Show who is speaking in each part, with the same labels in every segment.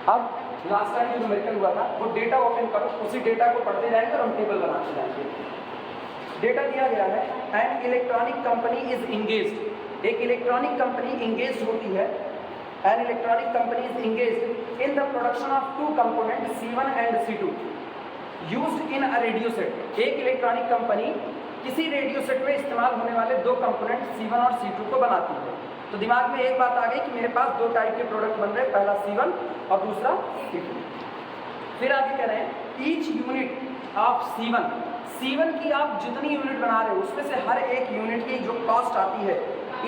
Speaker 1: अब last time जो numerical हुआ था वो डेटा ओपन करो, उसी डेटा को पढ़ते जाएंगे और हम टेबल बनाते जाएंगे। डेटा दिया गया है an electronic company is engaged, एक इलेक्ट्रॉनिक कंपनी इंगेज होती है, an electronic company is engaged in the production of two component C1 and C2 used in a radio set. एक इलेक्ट्रॉनिक कंपनी किसी रेडियो सेट में इस्तेमाल होने वाले दो कंपोनेंट C1 और C2 को बनाती है। तो दिमाग में एक बात आ गई कि मेरे पास दो टाइप के प्रोडक्ट बन रहे हैं, पहला C1 और दूसरा C2। फिर आगे कह रहे हैं ईच यूनिट ऑफ C1 की आप जितनी यूनिट बना रहे हो उसमें से हर एक यूनिट की जो कॉस्ट आती है,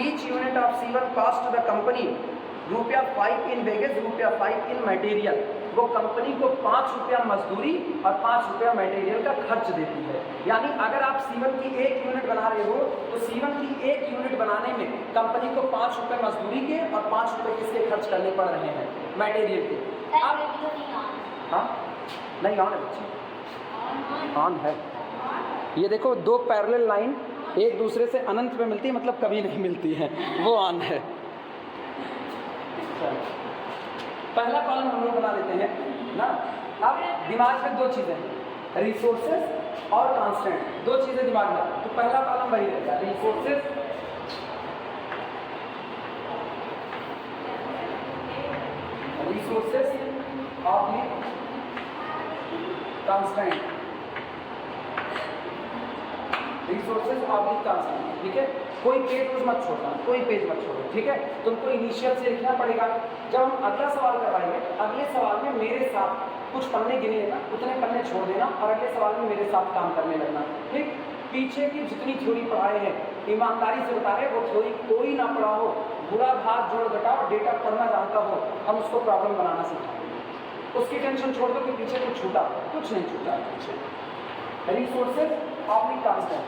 Speaker 1: each unit of C1 cost the company ₹5 in wages, ₹5 in material. वो कंपनी को ₹5 मजदूरी और ₹5 मटेरियल का खर्च देती है। यानी अगर आप C1 की एक यूनिट बना रहे हो तो C1 की एक यूनिट बनाने में कंपनी को ₹5 मजदूरी के और ₹5 किसके खर्च करने पड़ रहे हैं, मटेरियल के। अब हाँ नहीं ऑन है बच्चे, ऑन है। ये देखो दो पैरेलल लाइन एक दूसरे से अनंत में मिलती है, मतलब कभी नहीं मिलती है, वो ऑन है। पहला कॉलम हम लोग बना लेते हैं ना। अब दिमाग में दो चीज़ें, रिसोर्सेज और कांस्टेंट, दो चीज़ें दिमाग में। तो पहला कॉलम वही रहेगा, रिसोर्सेज और कांस्टेंट, रिसोर्सेज और कांस्टेंट। ठीक है, कोई पेज मत छोड़ना, कोई पेज मत छोड़ो। ठीक है, तुमको इनिशियल से लिखना पड़ेगा। जब हम अगला सवाल करवाएंगे, अगले सवाल में मेरे साथ कुछ पन्ने गिने लेना, उतने पन्ने छोड़ देना और अगले सवाल में मेरे साथ काम करने लगना। ठीक, पीछे की जितनी थ्योरी पढ़ाए हैं ईमानदारी से बता रहे, वो थ्योरी कोई ना पढ़ा हो, बुरा भाग जोड़ घटाओ, डेटा पढ़ना जानता हो, हम उसको प्रॉब्लम बनाना सीखेंगे। उसकी टेंशन छोड़ दो कि पीछे कुछ छूटा, कुछ नहीं छूटा पीछे। रिसोर्सेज और कांस्टेंट।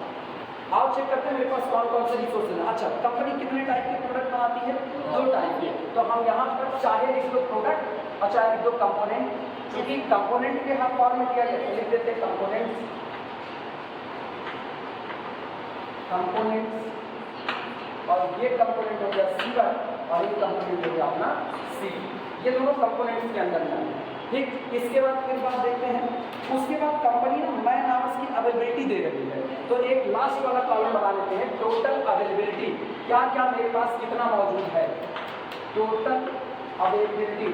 Speaker 1: आओ चेक करते हैं मेरे पास कौन कौन से रिसोर्सेज हैं। अच्छा, कंपनी कितने टाइप के प्रोडक्ट बनाती है, दो टाइप के। तो हम यहाँ पर चाहे लिख दो प्रोडक्ट और चाहे लिख दो कंपोनेंट, क्योंकि कंपोनेंट के हम फॉर्म में किया जाए लिख देते कंपोनेंट्स और ये कंपोनेंट हो गया C1 और ये कंपोनेंट हो गया अपना C। ये दोनों कंपोनेंट्स के अंदर में है। ठीक, इसके बाद फिर बात देखते हैं। उसके बाद कंपनी ना मैन आवर्स की अवेलेबिलिटी दे रही है, तो एक लास्ट वाला कॉलम बना लेते हैं, टोटल अवेलेबिलिटी। क्या क्या मेरे पास कितना मौजूद है, टोटल अवेलेबिलिटी।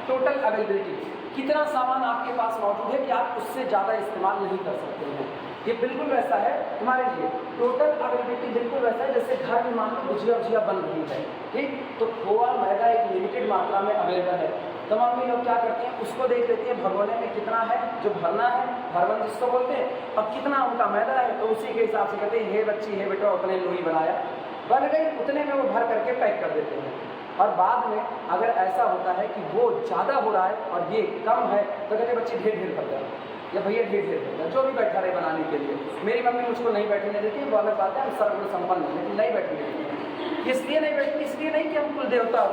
Speaker 1: टोटल अवेलेबिलिटी कितना सामान आपके पास मौजूद है कि आप उससे ज़्यादा इस्तेमाल नहीं कर सकते हैं। ये बिल्कुल वैसा है तुम्हारे लिए, टोटल अवेलेबिलिटी बिल्कुल वैसा है जैसे घर में मान लो गुजिया बन रही है। ठीक, तो खोआ मैदा एक लिमिटेड मात्रा में अवेलेबल है, तो मम्मी लोग क्या करते हैं, उसको देख लेते हैं भगोने में कितना है, जो भरना है, भरवन जिसको बोलते हैं, अब कितना उनका मैदा है, तो उसी के हिसाब से कहते हैं हे बच्ची हे बेटा उतने लोही बनाया, बन गई, उतने में वो भर करके पैक कर देते हैं। और बाद में अगर ऐसा होता है कि वो ज़्यादा हो रहा है और ये कम है, तो कहते बच्चे ढेर ढेर कर जाओ, या भैया ढेर ढेर कर जाओ, जो भी बैठा रहे बनाने के लिए। मेरी मम्मी मुझको नहीं बैठने देती, वो अलग बात है, हम सर्वगुण संपन्न है, लेकिन नहीं बैठने देती। इसलिए नहीं बैठती, इसलिए नहीं कि हम कुल देवता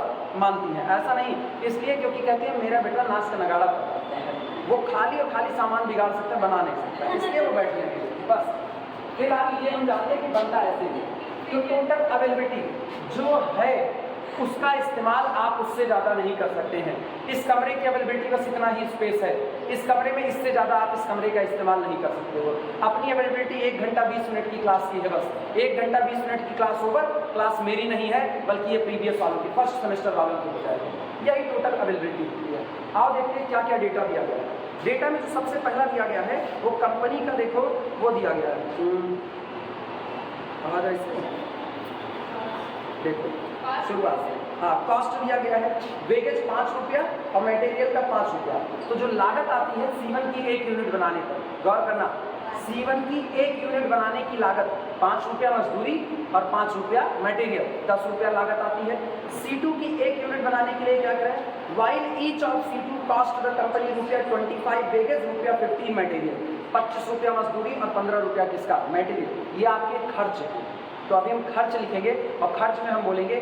Speaker 1: मानती हैं, ऐसा नहीं, इसलिए क्योंकि कहते हैं मेरा बेटा नाच का नगाड़ा करता है, वो खाली और खाली सामान बिगाड़ सकता है, बना नहीं सकता, इसलिए वो बैठने नहीं देती। बस फिलहाल ये हम जानते हैं कि बनता ऐसे ही। तो टोटल अवेलेबिलिटी जो है उसका इस्तेमाल आप उससे ज़्यादा नहीं कर सकते हैं। इस कमरे की अवेलेबिलिटी बस इतना ही स्पेस है, इस कमरे में इससे ज़्यादा आप इस कमरे का इस्तेमाल नहीं कर सकते हो। अपनी अवेलेबिलिटी 1 घंटा 20 मिनट की क्लास की है, बस 1 घंटा 20 मिनट की क्लास ओवर। क्लास मेरी नहीं है बल्कि ये प्रीवियस वालों की, फर्स्ट सेमेस्टर वालों की हो जाएगी। यही टोटल अवेलेबिलिटी होती है। आओ देखते हैं क्या क्या डेटा दिया गया है। डेटा में जो सबसे पहला दिया गया है वो कंपनी का, देखो वो दिया गया है, देखो शुरुआत से, हाँ कॉस्ट दिया गया है, वेगेज ₹5 और मटेरियल का ₹5। तो जो लागत आती है C1 की 1 यूनिट बनाने पर, गौर करना, C1 की 1 यूनिट बनाने की लागत ₹5 मजदूरी और ₹5 मटेरियल, ₹10 लागत आती है। C2 की 1 यूनिट बनाने के लिए क्या करें, while each of C2 cost the company ₹25 wages, ₹15 material, ₹25 मजदूरी और ₹15 किसका, मटेरियल। ये आपके खर्च है। तो अभी हम खर्च लिखेंगे और खर्च में हम बोलेंगे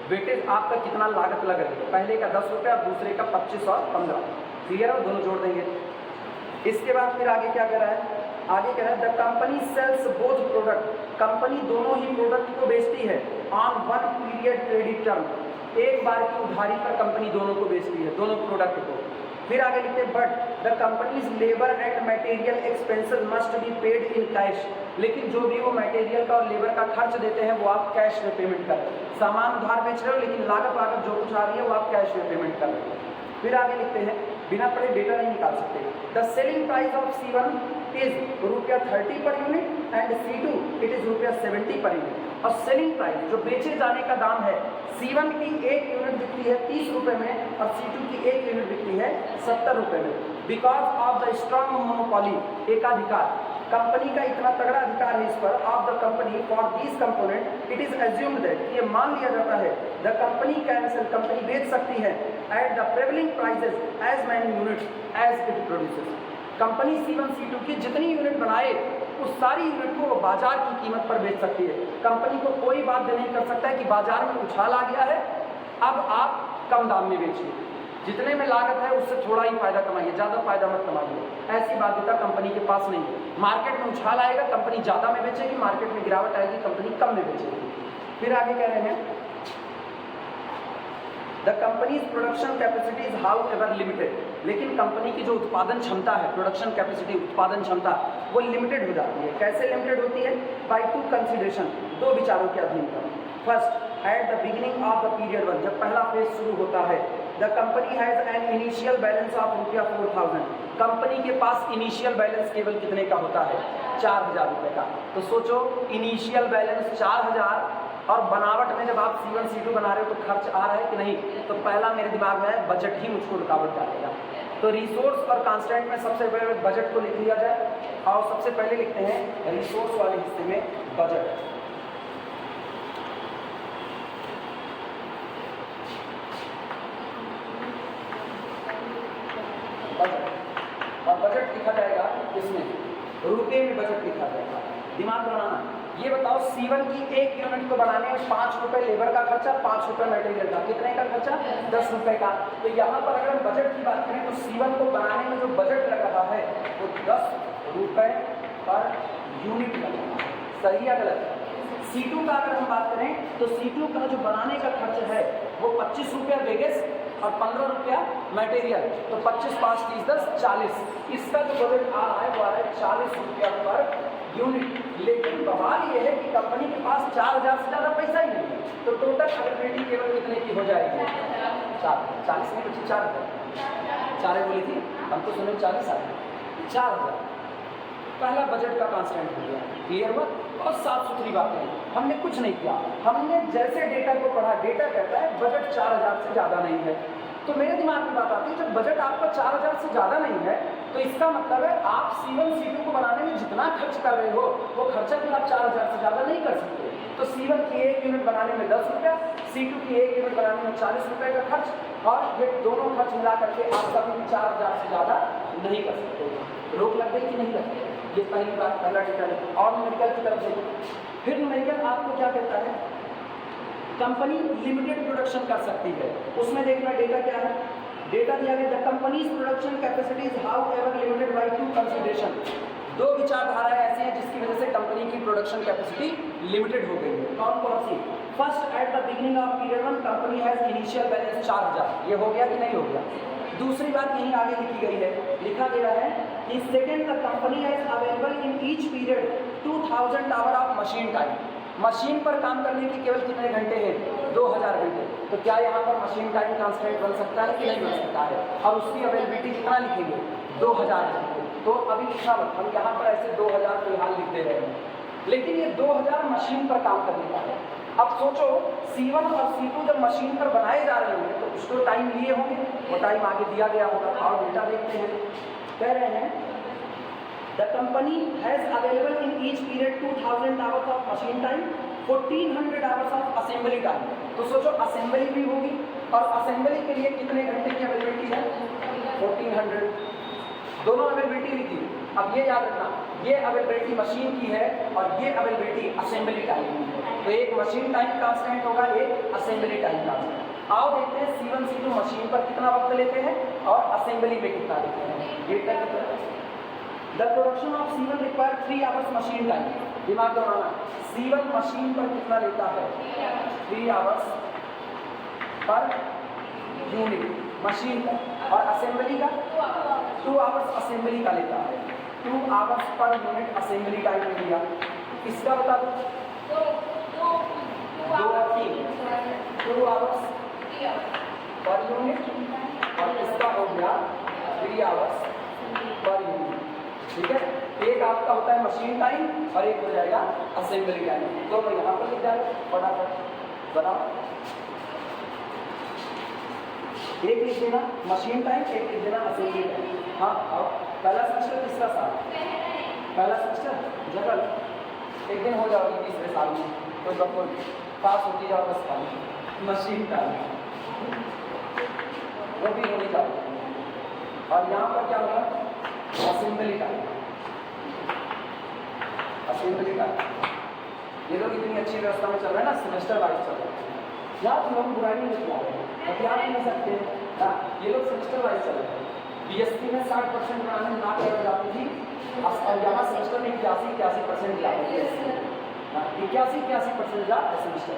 Speaker 1: वेटेज आपका कितना लागत लग रही है, पहले का ₹10 और दूसरे का 25 और 15। क्लियर है, दोनों जोड़ देंगे। इसके बाद फिर आगे क्या कह रहा है, आगे कह रहा है the company sells both product, company दोनों ही प्रोडक्ट को बेचती है ऑन 1 पीरियड क्रेडिट टर्म, एक बार की उधारी पर कंपनी दोनों को बेचती है, दोनों प्रोडक्ट को। फिर आगे लिखते हैं but the companies labour and material expenses must be paid in cash, लेकिन जो भी वो मटेरियल का और लेबर का खर्च देते हैं वो आप कैश में पेमेंट कर रहे हैं। सामान उधार बेच रहे हो लेकिन लागत वागत जो कुछ आ रही है वो आप कैश में पेमेंट कर रहे हो। फिर आगे लिखते हैं, बिना पढ़े डेटा नहीं निकाल सकते। The selling price of C1 is ₹30 per unit and C2 it is ₹70 per unit. और सेलिंग प्राइस जो बेचे जाने का दाम है, C1 की एक यूनिट बिकती है 30 रुपये में और C2 की एक यूनिट बिकती है 70 रुपये में। Because of the strong monopoly, एकाधिकार, कंपनी का इतना तगड़ा अधिकार है इस पर, of the company for this component it is assumed that, ये मान लिया जाता है, the company can sell, company बेच सकती है at the prevailing prices as many units as it produces. Company C1 C2 की जितनी यूनिट बनाए उस सारी यूनिट को वो बाजार की कीमत पर बेच सकती है। कंपनी को कोई बात नहीं कर सकता है कि बाजार में उछाल आ गया है, अब आप कम दाम में बेचिए, जितने में लागत है उससे थोड़ा ही फायदा कमाइए, ज़्यादा फायदा मत कमाइए। ऐसी बाध्यता कंपनी के पास नहीं है। मार्केट में उछाल आएगा, कंपनी ज़्यादा में बेचेगी, मार्केट में गिरावट आएगी, कंपनी कम में बेचेगी। फिर आगे कह रहे हैं the companies production capacity is how ever limited, लेकिन कंपनी की जो उत्पादन क्षमता है, प्रोडक्शन कैपेसिटी, उत्पादन क्षमता, वो लिमिटेड हो जाती है। कैसे लिमिटेड होती है? बाय टू कंसिडरेशन, दो विचारों के अधीन पर। First, at the beginning of the period 1, जब पहला फेज शुरू होता है, the company has an initial balance of ₹4,000, company के पास इनिशियल बैलेंस केवल कितने का होता है? 4,000 रुपये का। तो सोचो, इनिशियल बैलेंस 4,000 और बनावट में जब आप C1 C2 बना रहे हो तो खर्च आ रहा है कि नहीं? तो पहला मेरे दिमाग में है बजट ही मुझको रुकावट डालेगा। तो रिसोर्स और कांस्टेंट में सबसे पहले बजट को लिख लिया जाए और सबसे पहले लिखते हैं रिसोर्स वाले हिस्से में बजट। और बजट लिखा जाएगा इसमें रुपये में बजट लिखा जाएगा। दिमाग बनाना, ये बताओ C1 की एक यूनिट को बनाने में 5 रुपये लेबर का खर्चा, 5 रुपये मटेरियल का, कितने का खर्चा? 10 रुपये का। तो यहाँ पर अगर हम बजट की बात करें तो C1 को बनाने में जो बजट लग रहा है वो 10 रुपये पर यूनिट लग रहा है। सही या गलत? C2 का अगर हम बात करें तो C2 का जो बनाने का खर्च है वो 25 रुपया वेगेस और 15 रुपया मटेरियल, तो 25 5 30 10 40। इसका जो बजट आ रहा है वो आ रहा है 40 रुपया पर यूनिट। लेकिन बवाल ये है कि कंपनी के पास 4,000 से ज़्यादा पैसा ही नहीं है, तो टोटल अवेलेबिलिटी केवल कितने की हो जाएगी? 40 नहीं बची, 4,000 बोली थी, हम तो सुने 40 आ गए, 4,000। पहला बजट का कांस्टेंट हो गया। क्लियर हुआ? और साफ सुथरी बातें, हमने कुछ नहीं किया, हमने जैसे डेटा को पढ़ा, डेटा कहता है बजट 4,000 से ज़्यादा नहीं है। तो मेरे दिमाग में बात आती है, जब बजट आपका 4,000 से ज़्यादा नहीं है तो इसका मतलब है आप C1 C2 को बनाने में जितना खर्च कर रहे हो वो खर्चा भी आप 4,000 से ज़्यादा नहीं कर सकते। तो C1 की एक यूनिट बनाने में 10 रुपया, C2 की एक यूनिट बनाने में 40 रुपये का खर्च, और ये दोनों खर्च मिला करके आप कभी भी 4,000 से ज़्यादा नहीं कर सकते। रोक लग गई कि नहीं लग गई? ये पहली बात, पहला डेटा है। और न्यूमेरिकल की तरफ देखो, फिर न्यूमेरिकल आपको क्या कहता है? कंपनी लिमिटेड प्रोडक्शन कर सकती है, उसमें देखना डेटा क्या है। डेटा दिया गया the companies production capacity is how ever limited by two consideration. दो विचारधाराएं ऐसी हैं जिसकी वजह से कंपनी की प्रोडक्शन कैपेसिटी लिमिटेड हो गई है। कौन कौन सी? First, at the beginning of period 1 company has initial balance 4,000, ये हो गया कि नहीं हो गया? दूसरी बात यहीं आगे लिखी गई है, लिखा गया है कि second, the company has available in each period 2,000 hour of machine time. Machine पर काम करने के केवल कितने घंटे हैं? 2,000 घंटे। तो क्या यहाँ पर मशीन टाइम कांस्टेंट बन सकता है कि नहीं बन सकता है? और उसकी अवेलेबिलिटी कितना लिखेंगे? 2,000 घंटे। तो अभी लिखा मत, हम यहाँ पर ऐसे 2,000 फिलहाल लिख दे रहे हैं, लेकिन ये 2,000 मशीन पर काम करने का है। अब सोचो C1 और C2 जब मशीन पर बनाए जा रहे होंगे तो कुछ तो टाइम लिए होंगे, वो टाइम आगे दिया गया होगा। और डेटा देखते हैं, कह रहे हैं the company has available in each period 2,000 hours of machine time, 1,400 hours of assembly time. तो सोचो असेंबली भी होगी, और असेंबली के लिए कितने घंटे की अवेलेबिलिटी है? 1,400। दोनों अवेलेबिलिटी लिखी। अब ये याद रखना, ये अवेलेबिलिटी मशीन की है और ये अवेलेबिलिटी असेंबली टाइम की है। तो एक मशीन टाइम कांस्टेंट होगा, एक असेंबली टाइम कांस्टेंट। आओ देखते हैं C1 C2 मशीन पर कितना वक्त लेते हैं और असेंबली में कितना लेते हैं। डेटा की तरफ, the production of C1 require 3 hours machine time. दिमाग दौड़ाना, C1 मशीन पर कितना लेता है? 3 आवर्स पर यूनिट मशीन का, और असेंबली का 2 आवर्स असेंबली का लेता है, 2 hours per unit assembly time में लिया। इसका बता दो 2 और 3 2 आवर्स पर यूनिट, और इसका हो गया 3 आवर्स पर यूनिट। ठीक है, एक आपका होता है मशीन टाइम और एक हो जाएगा असेंबली टाइम। दोनों यहाँ पर लिख जाए फटाफट बनाओ। एक लिख देना मशीन टाइम, एक लिख देना असेंबली टाइम। हाँ, और पहला सेमेस्टर तीसरा साल, पहला सेमेस्टर जगह एक दिन हो जाओगी तीसरे साल में, तो सबको पास होती जाओ बस खाली मशीन टाइम वो भी होनी चाहिए। और यहाँ पर क्या होगा असेंबली टाइम, असेंबली टाइम। ये लोग इतनी अच्छी व्यवस्था में चल रहा है ना, सेमेस्टर वाइज चल रहा है, यहाँ तुम लोग बुराई नहीं लिखवा रहे, बतिया नहीं सकते। ये लोग सेमेस्टर वाइज चल रहे हैं। बीएससी में 60% बनाने में ना कर जाती थी, और यहाँ सेमेस्टर में 81% जाते थे, 81% जा सेमेस्टर।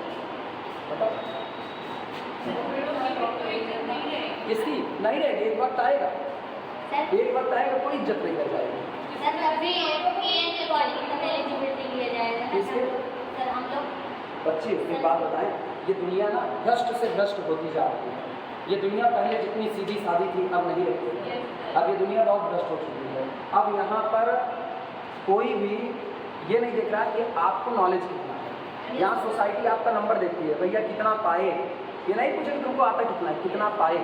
Speaker 1: बताओ इसकी नहीं रहेगी, एक वक्त आएगा, एक वक्त आएगा कोई इज्जत नहीं कर जाएगी। बच्चे एक बात बताएं, ये दुनिया ना भ्रष्ट से भ्रष्ट होती जा रही है। ये दुनिया पहले जितनी सीधी सादी थी अब नहीं रही, अब ये दुनिया बहुत भ्रष्ट हो चुकी है। अब यहाँ पर कोई भी ये नहीं देख रहा कि आपको नॉलेज कितना है। यहाँ सोसाइटी आपका नंबर देखती है, भैया कितना पाए, ये नहीं पूछे कि तुमको आता कितना है, कितना पाए,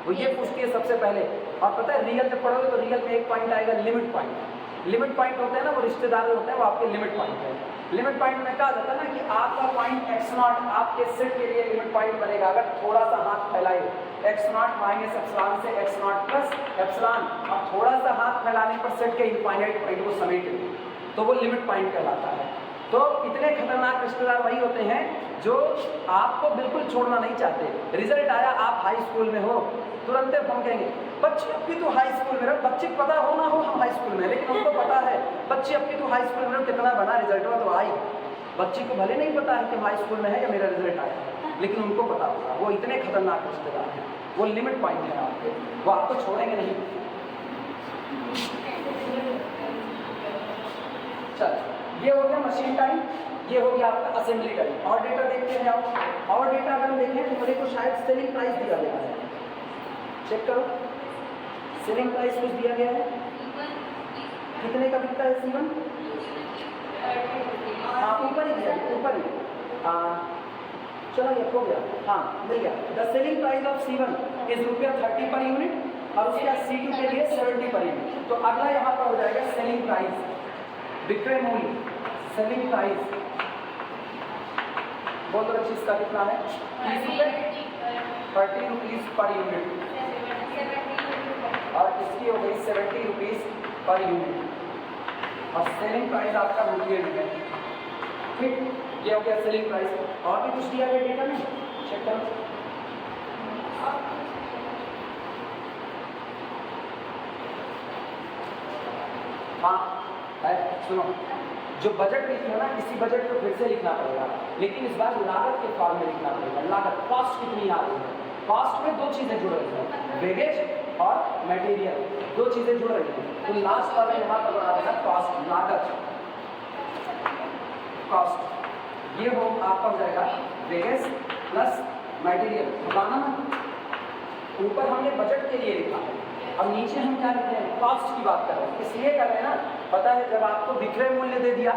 Speaker 1: वो ये पूछती है सबसे पहले। और पता है रियल जब पढ़ोगे तो रियल में एक पॉइंट आएगा लिमिट पॉइंट। लिमिट पॉइंट होते हैं ना, वो रिश्तेदार होते हैं, वो आपके लिमिट पॉइंट है। लिमिट पॉइंट में कहा जाता है ना कि आपका पॉइंट x0 आपके सेट के लिए लिमिट पॉइंट बनेगा अगर थोड़ा सा हाथ फैलाए, x0 माइनस एप्सिलॉन से x0 प्लस एप्सिलॉन, अब थोड़ा सा हाथ फैलाने पर सेट के इनफाइनाइट पॉइंट को समेट ले, तो वो लिमिट पॉइंट कहलाता है। तो इतने खतरनाक रिश्तेदार वही होते हैं जो आपको बिल्कुल छोड़ना नहीं चाहते। रिजल्ट आया, आप हाई स्कूल में हो, तुरंत फोन करेंगे बच्चे अब भी तो हाई स्कूल में रहो। बच्चे को पता हो ना हो हम हाई स्कूल में, लेकिन उनको पता है बच्चे अब भी तो हाई स्कूल में रहो, कितना बना रिजल्ट हुआ तो आई। बच्चे को भले नहीं पता है कि हाई स्कूल में है या मेरा रिजल्ट आया, लेकिन उनको पता होगा। वो इतने खतरनाक रिश्तेदार हैं, वो लिमिट पॉइंट है आपके, वो आपको छोड़ेंगे नहीं। चल, ये हो गया मशीन टाइम, ये हो गया आपका असेंबली टाइम। और डेटा देखते हैं आप, और डेटा अगर हम देखें तो मेरे को शायद सेलिंग प्राइस दिया गया है, चेक करो सेलिंग प्राइस कुछ दिया गया है, कितने का बिकता है C1? हाँ ऊपर ही दिया, ऊपर ही। चलो ये हो गया, हाँ मिल गया। The selling price of C1 is ₹30 per unit और उसके बाद C2 के लिए 70 पर यूनिट। तो अगला यहाँ पर हो जाएगा सेलिंग प्राइस, विक्रय मूल्य, सेलिंग प्राइस। बोल दो इसका कितना है? 30 रुपये, 30 रुपीज़ पर यूनिट, और इसकी हो गई 70 रुपीज़ पर यूनिट, और सेलिंग प्राइस आपका ₹1 है। ठीक, ये हो गया सेलिंग प्राइस। और भी कुछ दिया गया डेटा में, चेक करो। हाँ है, सुनो, जो बजट लिखी है ना, इसी बजट को फिर से लिखना पड़ेगा, लेकिन इस बार लागत के फॉर्म में लिखना पड़ेगा। लागत, कॉस्ट कितनी आ रही है। कॉस्ट में 2 चीज़ें जुड़ रही हैं, वेगेज और मटेरियल, 2 चीज़ें जुड़ रही हैं। तो लास्ट वाला यहाँ पर बना देगा कॉस्ट, लागत, कॉस्ट। ये हो आपका हो जाएगा वेगेज प्लस मटेरियल। बताना ना, ऊपर हमने बजट के लिए लिखा है, अब नीचे हम क्या लिखते हैं, कॉस्ट की बात कर रहे हैं। इसलिए कर रहे हैं ना, पता है जब आपको विक्रय मूल्य दे दिया,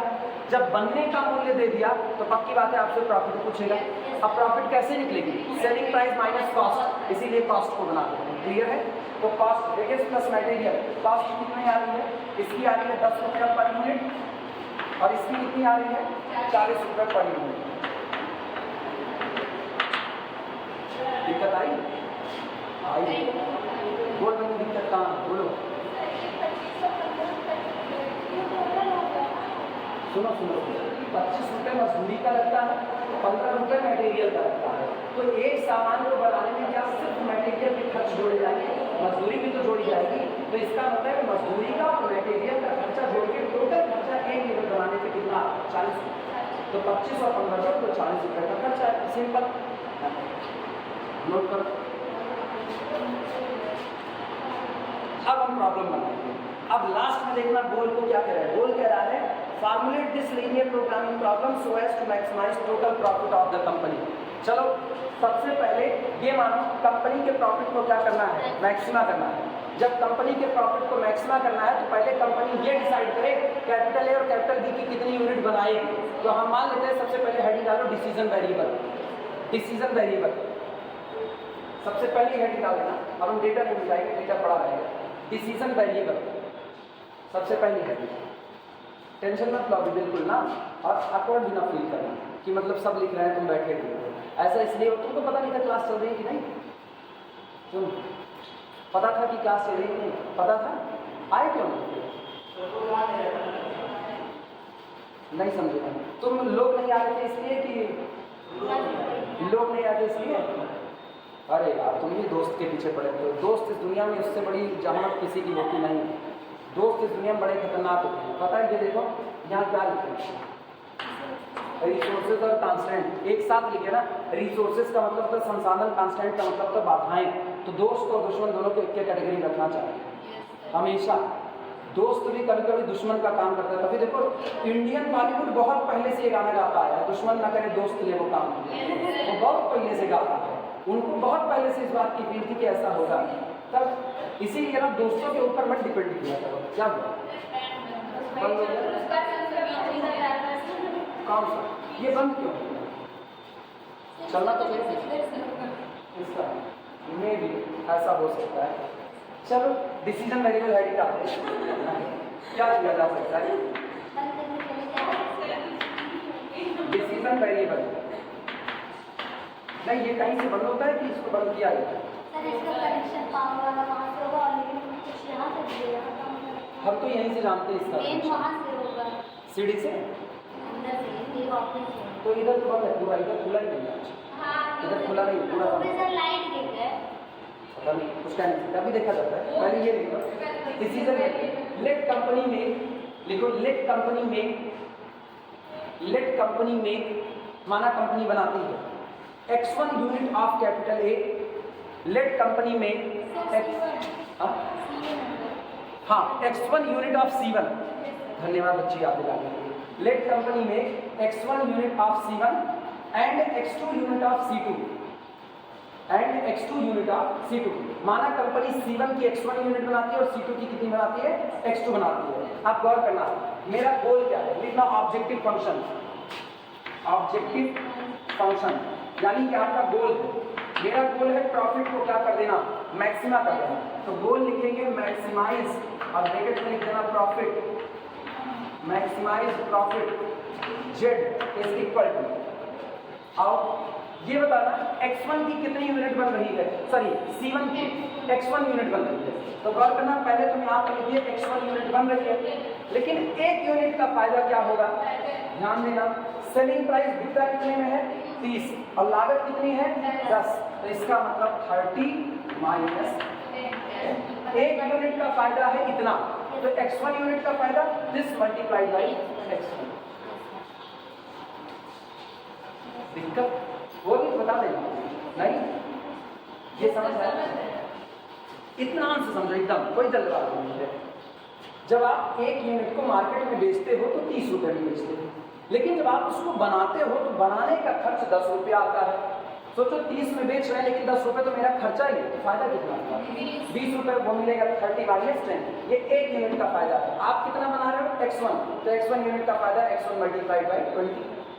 Speaker 1: जब बनने का मूल्य दे दिया, तो पक्की बात है आपसे प्रॉफिट पूछेगा। अब प्रॉफिट कैसे निकलेगी? सेलिंग प्राइस माइनस कॉस्ट, इसीलिए कॉस्ट को बना देते हैं। क्लियर है? तो cost wages plus material, cost कितनी आ रही है? इसकी आ रही है 10 रुपये पर यूनिट, और इसकी कितनी आ रही है? 40 रुपये पर यूनिट। दिक्कत आई? बोल में दिक्कत कहाँ? बोलो, सुनो सुनो, 25 रुपये मजदूरी का लगता है, 15 रुपये मटेरियल का लगता है। तो एक सामान को बनाने में क्या सिर्फ मटेरियल के खर्च जोड़े जाएंगे, मजदूरी भी तो जोड़ी जाएगी। तो इसका मतलब है मजदूरी का और मटेरियल का खर्चा जोड़ के टोटल खर्चा 1 लीटर बनाने पे कितना? 40 रुपये। तो 25 और 15 जोड़ तो 40 रुपये का खर्चा है। सिंपल। नोट करो। अब हम प्रॉब्लम बनाएंगे। अब लास्ट में देखना गोल को क्या कह रहा है। गोल कह रहा है formulate this linear programming problem so as to maximise total profit of the company. चलो सबसे पहले ये मानो कंपनी के प्रॉफिट को क्या करना है, मैक्सिमा करना है। जब कंपनी के प्रॉफिट को मैक्सिमा करना है तो पहले कंपनी ये डिसाइड करे कैपिटल ए और कैपिटल बी की कितनी यूनिट बनाएगी। तो हम मान लेते हैं सबसे पहले हेडिंग डालो डिसीजन वेरिएबल। डिसीजन वेरिएबल सबसे पहले हेडिंग डाल देना। अब हम डेटा नहीं जाएंगे, डेटा पड़ा रहेगा। डिसीजन वेरिएबल सबसे पहली हेडिंग। टेंशन मत लो अभी बिल्कुल ना, और अकवर्ड भी ना फील करना कि मतलब सब लिख रहे हैं तुम बैठे हुए। ऐसा इसलिए तुमको पता नहीं था क्लास चल रही है कि नहीं। तुम पता था कि क्लास चल रही है कि नहीं पता था, आए क्यों नहीं समझे। तुम लोग नहीं आ रहे थे इसलिए कि लोग नहीं आते इसलिए। अरे यार तुम भी दोस्त के पीछे पड़े थे। दोस्त इस दुनिया में उससे बड़ी जहानत किसी की होती नहीं। दोस्त इस दुनिया में बड़े खतरनाक होते हैं। पता है ये देखो यहाँ क्या लिखे रिसोर्सेज और कांस्टेंट एक साथ लिखे ना। रिसोर्सेज का मतलब तो संसाधन, कांस्टेंट का मतलब तो बाधाएं। तो दोस्त और दुश्मन दोनों को एक कैटेगरी रखना चाहिए हमेशा। दोस्त भी कभी कभी दुश्मन का काम करता है। तभी देखो इंडियन बॉलीवुड बहुत पहले से ये गाना गाता है, दुश्मन न करे दोस्त ले वो काम, वो बहुत पहले से गाता है। उनको बहुत पहले से इस बात की फील थी कि ऐसा होगा, तब इसीलिए ना दोस्तों के ऊपर मत डिपेंड किया करो। क्या हुआ कौन सा ये बंद क्यों चलना तो इसका में भी ऐसा हो सकता है। चलो डिसीजन वेरिएबल हेडिंग डालते हैं। क्या किया जा सकता है डिसीजन वेरिएबल। नहीं ये कहीं से बंद होता है कि इसको बंद किया गया है। हम तो यहीं से जानते हैं इसका सीढ़ी से। तो इधर तो बंद है पूरा, इधर खुला ही नहीं है। इधर खुला नहीं पूरा पता नहीं कुछ टाइम तभी देखा जाता है। पहले ये लिखो डिसीजन लेट कंपनी में लिखो लेट कंपनी में माना कंपनी बनाती है x1 unit of capital A. Let company में हाँ x1 यूनिट ऑफ C1। धन्यवाद बच्ची याद दिलाने के लिए। लेट कंपनी में x1 unit of C1 and x2 unit of C2 and x2 unit of C2। माना कंपनी C1 की x1 यूनिट बनाती है और C2 की कितनी बनाती है, x2 बनाती है। आप गौर करना मेरा गोल क्या है, लिखना ऑब्जेक्टिव फंक्शन। ऑब्जेक्टिव फंक्शन यानी कि आपका गोल है, मेरा गोल है प्रॉफिट को क्या कर देना, मैक्सिमा कर देना। तो गोल लिखेंगे मैक्सिमाइज और ब्रैकेट में लिख देना profit, maximise profit z is equal to. और ये बताना x1 की कितनी यूनिट बन रही है, सॉरी C1 की x1 यूनिट बन रही है। तो गौर करना पहले तुम यहाँ पर लिखिए x1 यूनिट बन रही है, लेकिन एक यूनिट का फायदा क्या होगा, ध्यान देना सेलिंग प्राइस बिकता कितने में है 30 और लागत कितनी है 10। तो इसका मतलब 30 माइनस एक यूनिट का फायदा है इतना। तो x1 यूनिट का फायदा दिस मल्टीप्लाइड बाई x1। दिक्कत वो भी बता देना नहीं, ये समझ है इत्मीनान से समझो, एकदम कोई जल्दबाजी नहीं है। जब आप एक यूनिट को मार्केट में बेचते हो तो 30 रुपए में बेचते हो, लेकिन जब आप उसको बनाते हो तो बनाने का खर्च 10 रुपये आता है। सोचो 30 में बेच रहे हैं लेकिन 10 रुपये तो मेरा खर्चा ही है, तो फायदा कितना होगा 20 रुपये, वो मिलेगा 30 माइनस 10। ये एक यूनिट का फायदा है। आप कितना बना रहे हो x1, तो x1 यूनिट का फायदा x1 मल्टीप्लाइड बाई 20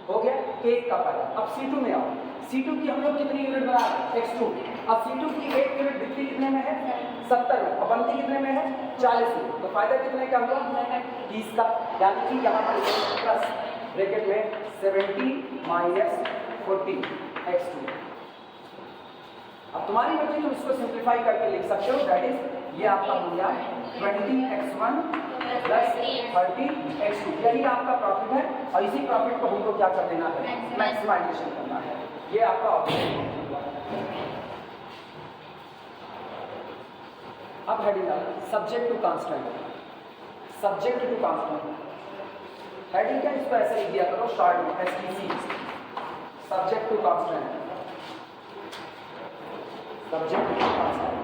Speaker 1: हो गया एक का फायदा। अब C2 में आओ, C2 की हम लोग कितनी यूनिट बना रहे हैं x2। अब C2 की एक यूनिट बिक्री कितने में है 70 में और बनती कितने में है 40 में। तो फायदा कितने का हुआ 30 का, यानी कि यहाँ पर प्लस ब्रैकेट में 70 माइनस 40 x2। अब तुम्हारी मर्जी तुम इसको सिंप्लीफाई करके लिख सकते हो, दैट इज ये आपका हो गया 20x1 प्लस 30x2। यही आपका प्रॉफिट है और इसी प्रॉफिट को हमको क्या कर देना है, मैक्सिमाइजेशन करना है। ये आपका ऑब्जेक्टिव। अब heading subject to constant, subject to constant. Heading क्या इसको ऐसे लिख दिया करो शॉर्ट में STC, subject to constant. Subject के पास आए।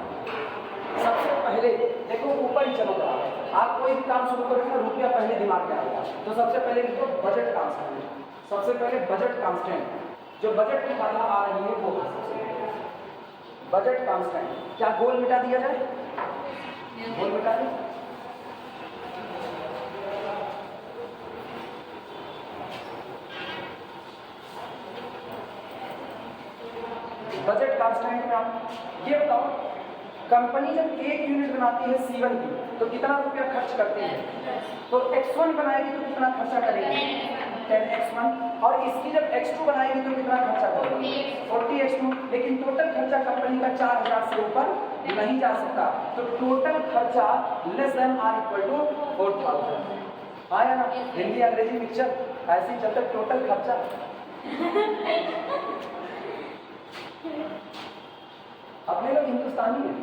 Speaker 1: सबसे पहले देखो ऊपर ही चलो जरा, आप कोई भी काम शुरू करोगे रुपया पहले दिमाग में आएगा, तो सबसे पहले लिखो बजट कांस्टेंट। सबसे पहले बजट कांस्टेंट, जो बजट की बाधा आ रही है वो बजट कांस्टेंट। क्या गोल मिटा दिया जाए? गोल मिटा दें। बजट कांस्टेंट में आप ये बताओ, कंपनी जब एक यूनिट बनाती है C1 की तो कितना रुपया खर्च करती है? तो X1 बनाएगी तो कितना खर्चा करेगी? 10x1। और इसकी जब X2 बनाएगी तो कितना खर्चा करेगी? 40x2। लेकिन टोटल खर्चा कंपनी का 4000 से ऊपर नहीं जा सकता, तो टोटल खर्चा less than or equal to 4000। आया ना? हिंदी अंग्रेजी मिक्सचर ऐसे ही चलता। टोटल खर्चा अपने लोग हिंदुस्तानी हैं,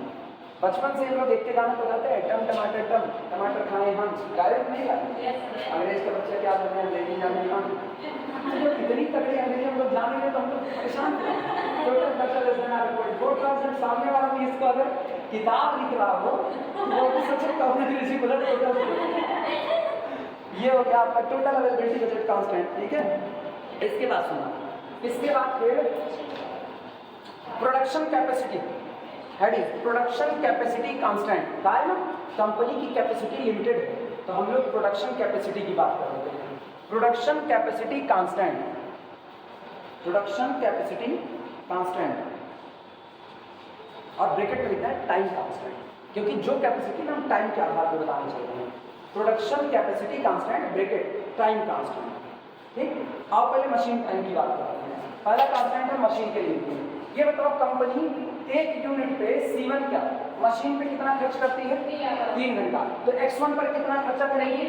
Speaker 1: बचपन से लोग देखते गाना तो गाते हैं, टम टमाटर टम टमाटर खाए हम, गायब नहीं गाते। अंग्रेज का बच्चा क्या बोलते हैं? अंग्रेजी जाने हम इतनी तगड़ी अंग्रेजी हम लोग जाने तो हम लोग परेशान थे। टोटल खर्चा less than or equal to 4000। सामने वाला भी इसको अगर किताब लिख रहा हो तो वो भी सोचे कौन अंग्रेजी बोला टोटल। ये हो गया आपका टोटल अवेलेबिलिटी बजट कांस्टेंट, ठीक है। इसके बाद सुना, इसके बाद फिर production capacity, head is production capacity constant. कहा है ना कंपनी की कैपेसिटी लिमिटेड है, तो हम लोग प्रोडक्शन कैपेसिटी की बात कर रहे हैं। Production capacity constant, production capacity constant, और ब्रैकेट में लिखा है टाइम कांस्टेंट, क्योंकि जो कैपेसिटी हम टाइम के आधार पर बताना चाहते हैं। Production capacity constant bracket time constant, ठीक। आओ पहले मशीन टाइम की बात करते हैं। पहला कांस्टेंट है मशीन के लिए। ये बताओ कंपनी एक यूनिट पे C1 क्या मशीन पे कितना खर्च करती है? 3 घंटा। तो X1 पर कितना खर्चा करेगी?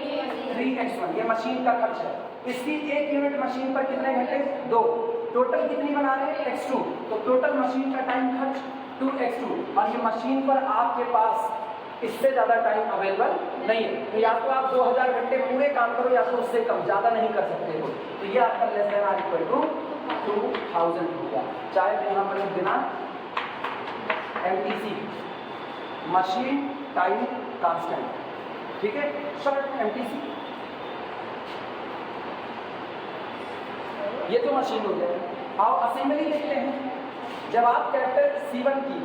Speaker 1: 3x1। ये मशीन का खर्च है। इसकी एक यूनिट मशीन पर कितने घंटे? 2। टोटल कितनी बना रहे हैं? X2। तो टोटल मशीन का टाइम खर्च 2x2। और ये मशीन पर आपके पास इससे ज़्यादा टाइम अवेलेबल नहीं है, तो या तो आप 2000 घंटे पूरे काम करो, या तो उससे कम, ज़्यादा नहीं कर सकते हो। तो ये आपका less than or equal to 2000 हो गया। चाहे तो यहाँ पर लिख देना MTC, मशीन टाइम कांस्टेंट, ठीक है, शॉर्ट MTC। ये तो मशीन हो गया। आओ असेंबली देखते हैं। जब आप कैरेक्टर C1 की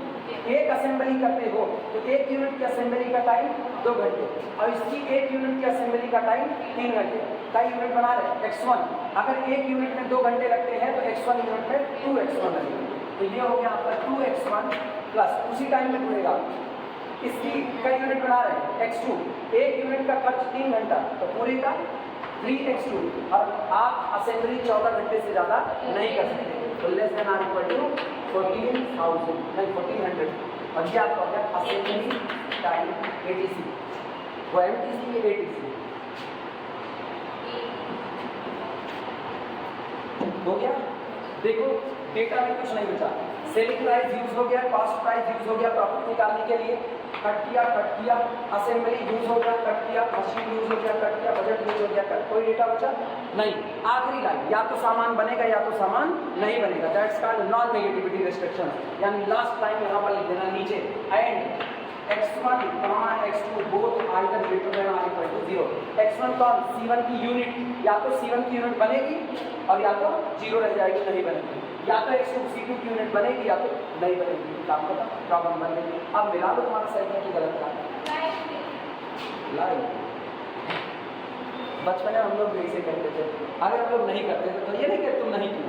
Speaker 1: एक असेंबली करते हो तो एक यूनिट की असेंबली का टाइम 2 घंटे, और इसकी एक यूनिट की असेंबली का टाइम 3 घंटे। कई यूनिट बना रहे X1, अगर एक यूनिट में 2 घंटे लगते हैं तो X1 यूनिट में 2x1 लगेंगे। तो ये हो गया आपका 2x1 प्लस उसी टाइम में जुड़ेगा। इसकी कई यूनिट बना रहे हैं X2, एक यूनिट का खर्च 3 घंटा, तो पूरे का 3x2। और आप असेंबली 14 घंटे से ज़्यादा नहीं कर सकते, तो less than or equal to 14,000 नहीं 1400। और ये आपका हो गया असेंबली टाइम ATC। वो MTC ये ATC हो गया। देखो डेटा में कुछ नहीं बचा। सेलिंग प्राइस यूज हो गया, कॉस्ट प्राइस यूज हो गया प्रॉफिट निकालने के लिए, कट किया, असेंबली यूज हो गया, कट किया, मशीन यूज हो गया, कट किया, बजट यूज हो गया, कट। कोई डेटा बचा नहीं। आखिरी लाइन, या तो सामान बनेगा या तो सामान नहीं बनेगा, that's called non negativity restriction. यानी लास्ट लाइन यहाँ पर लिख देना नीचे, and X1, X2 both either greater than or equal to 0। X1 कौन? C1 की यूनिट, या तो C1 की यूनिट बनेगी और या तो 0 रह जाएगी, नहीं बनेगी, या तो X2 C2 की यूनिट बनेगी या तो नहीं बनेगी। काम खत्म, प्रॉब्लम बन गई। अब मिला लो तुम्हारा सही है कि गलत था। लाइव बचपन में हम लोग ऐसे करते थे, अगर हम लोग नहीं करते थे तो ये नहीं कि तुम नहीं किए,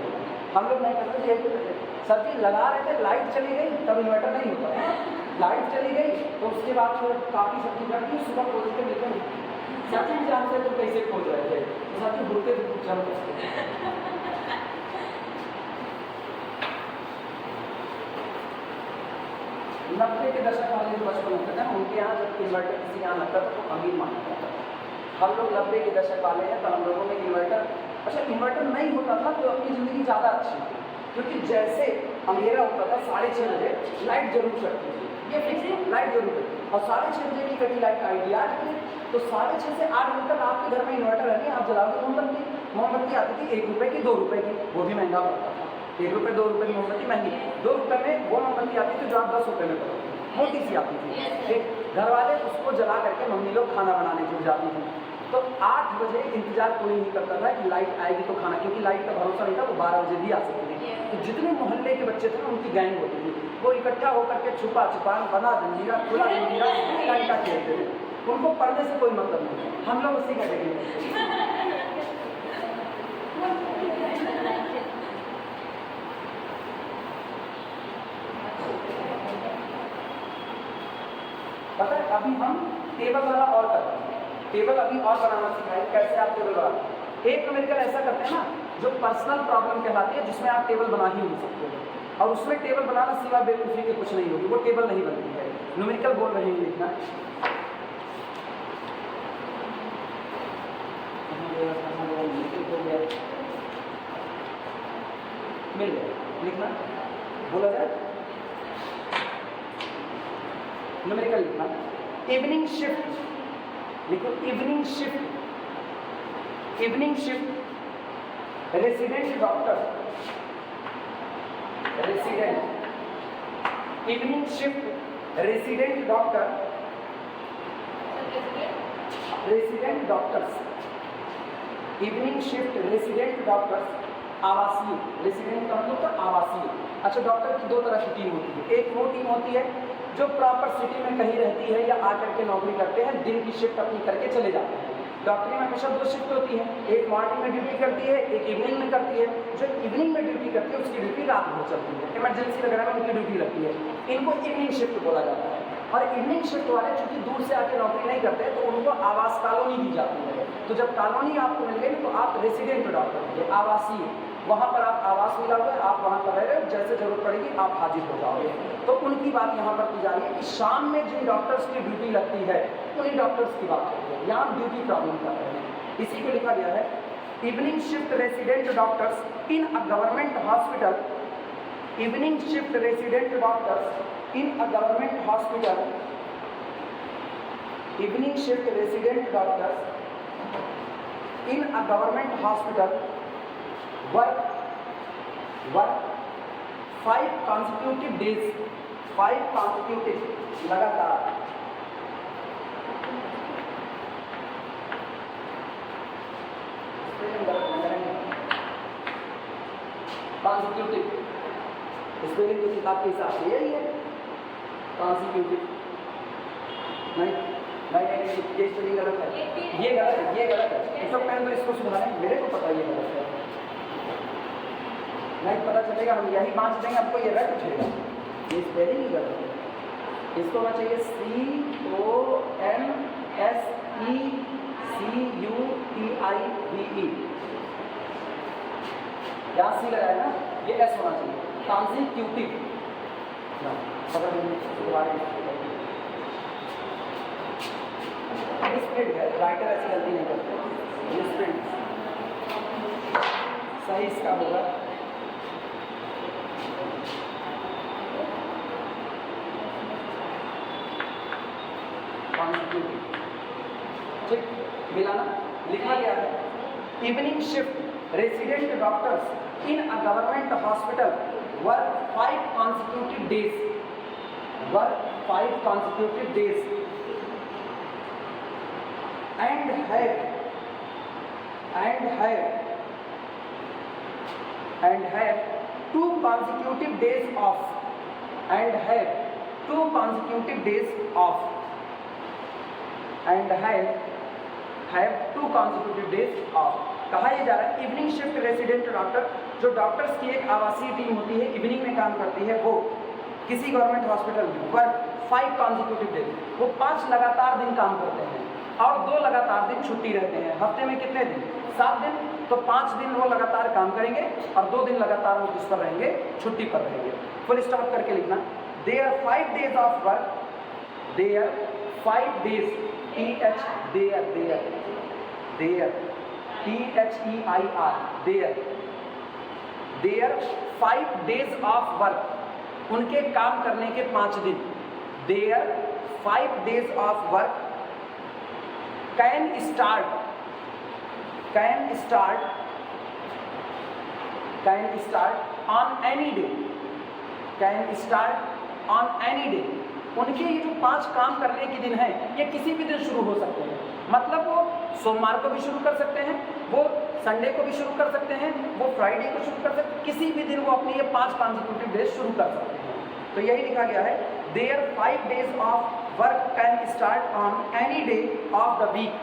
Speaker 1: हम लोग नहीं करते थे, यही करते थे। सब चीज़ लगा रहे थे, लाइट चली गई तब इन्वर्टर नहीं होता है, लाइट चली गई तो उसके बाद फिर काफ़ी सब चीज़ करती, सुबह खोल के मिलते हैं। सब चीज़ जानते तो कैसे खोल रहे थे, तो सब चीज़ भूलते थे, कुछ हम करते। 90 के दशक वाले जो बचपन होते थे उनके यहाँ जब इन्वर्टर किसी यहाँ लगता था तो अमीर माना जाता था। हम लोग 90 के दशक वाले हैं तो हम लोगों में इन्वर्टर, अच्छा इन्वर्टर नहीं होता था तो अपनी ज़िंदगी ज़्यादा अच्छी थी, क्योंकि जैसे अंधेरा होता था 6:30 बजे लाइट जरूर चढ़ती थी, ये फिक्स लाइट जरूर चढ़ती, और 6:30 बजे की कभी लाइट आएगी आज की, तो 6:30 से 8 बजे तक आपके घर में इन्वर्टर है नहीं, आप जलाओगे मोमबत्ती आती थी 1 रुपये की 2 रुपये की, वो भी महंगा पड़ता था। ₹1 ₹2 की मोमबत्ती महंगी, ₹2 में वो मोमबत्ती आती थी जो आप ₹10 में करोगे, मोटी सी आती थी। ठीक, घर वाले उसको जला करके मम्मी लोग खाना बनाने जुट जाती थी। तो 8 बजे इंतजार कोई नहीं करता था कि लाइट आएगी तो खाना, क्योंकि लाइट का भरोसा नहीं था, वो 12 बजे भी आ सकती थी। तो जितने मोहल्ले के बच्चे थे ना उनकी गैंग होती थी, वो इकट्ठा होकर के छुपा छुपान बना जंजीरा खुला जंजीरा 2 घंटा खेलते थे। उनको पढ़ने से कोई मतलब नहीं, हम लोग उसी कैटेगरी में। पता है अभी हम टेबल वाला और कर रहे हैं, टेबल अभी और बनाना सिखाएंगे कैसे आप टेबल बना। एक न्यूमेरिकल ऐसा करते हैं ना जो पर्सनल प्रॉब्लम कहलाती है, जिसमें आप टेबल बना ही नहीं सकते हो, और उसमें टेबल बनाना सिवा बेवकूफ़ी के कुछ नहीं होगी, वो टेबल नहीं बनती है। न्यूमेरिकल बोल रहे हैं लिखना, मिल गया, लिखना बोला जाए। न्यूमेरिकल लिखना, इवनिंग शिफ्ट लिखो, evening shift, evening shift resident doctor, resident evening shift resident doctor, resident doctors, evening shift resident doctors, आवासीय, रेसिडेंट का मतलब तो आवासीय। अच्छा, डॉक्टर की 2 तरह की टीम होती है, एक वो टीम होती है जो प्रॉपर सिटी में कहीं रहती है या आकर के नौकरी करते हैं, दिन की शिफ्ट अपनी करके चले जाते हैं। डॉक्टरी में हमेशा 2 शिफ्ट होती है, एक मॉर्निंग में ड्यूटी करती है, एक इवनिंग में करती है। जो इवनिंग में ड्यूटी करती है उसकी ड्यूटी रात भर चलती है, इमरजेंसी वगैरह में उनकी ड्यूटी लगती है, इनको इवनिंग शिफ्ट बोला जाता है। और इवनिंग शिफ्ट वाले चूंकि दूर से आके नौकरी नहीं करते तो उनको आवास कॉलोनी दी जाती है। तो जब कॉलोनी आपको मिल गई तो आप रेसिडेंट डॉक्टर होंगे, आवासीय, वहाँ पर आप आवास मिला हुआ है, आप वहाँ पर रह रहे हो, जैसे जरूरत पड़ेगी आप हाजिर हो जाओगे। तो उनकी बात यहाँ पर की जा रही है कि शाम में जिन डॉक्टर्स की ड्यूटी लगती है उन्हीं डॉक्टर्स की बात करते हैं, यहाँ ड्यूटी प्रॉब्लम कर रहे हैं, इसी को लिखा गया है। Evening shift resident doctors in a government hospital, evening shift resident doctors in a government hospital, evening shift resident doctors in a government hospital work 5 consecutive days, 5 consecutive लगातार, कॉन्सिक्यूटिव स्पेलिंग तो किताब के हिसाब से यही है, कॉन्सिक्यूटिव नहीं ये स्पेलिंग गलत है, ये गलत है, ये गलत है। इसको पहले तो इसको सुधारें, मेरे को पता ये गलत है, नहीं पता चलेगा हम यही बांट देंगे, आपको ये रट उठेगा, ये स्पेलिंग ही गलत है। इसको होना चाहिए CONSECUTIVE, यहाँ सी लगाया ना, ये एस होना चाहिए, कॉन्सिक्यूटिव। स्प्रिंट है, राइटर ऐसी गलती नहीं करते, ये स्प्रिंट सही इसका होगा। ठीक, मिलाना लिखा गया है। Evening shift resident doctors in a government hospital work 5 consecutive days, work 5 consecutive days and have 2 consecutive days off, and have 2 consecutive days off, and have 2 consecutive days off। कहा यह जा रहा है इवनिंग शिफ्ट रेसिडेंट डॉक्टर, जो doctors की एक आवासीय team होती है, इवनिंग में काम करती है, वो किसी गवर्नमेंट हॉस्पिटल में वर्क 5 consecutive days, वो 5 लगातार दिन काम करते हैं और 2 लगातार दिन छुट्टी रहते हैं। हफ्ते में कितने दिन? 7 दिन। तो 5 दिन वो लगातार काम करेंगे और 2 दिन लगातार वो किस पर रहेंगे? छुट्टी पर रहेंगे। फुल स्टॉप करके लिखना, their 5 days of work, their 5 days, their 5 days of work, उनके काम करने के 5 दिन, their 5 days of work can start on any day, can start on any day. उनके ये जो 5 काम करने के दिन हैं ये किसी भी दिन शुरू हो सकते हैं। मतलब वो सोमवार को भी शुरू कर सकते हैं, वो संडे को भी शुरू कर सकते हैं, वो फ्राइडे को शुरू कर सकते हैं, किसी भी दिन वो अपने ये 5 कॉन्सेक्यूटिव डेज शुरू कर सकते हैं। तो यही लिखा गया है, their 5 days of work can start on any day of the week,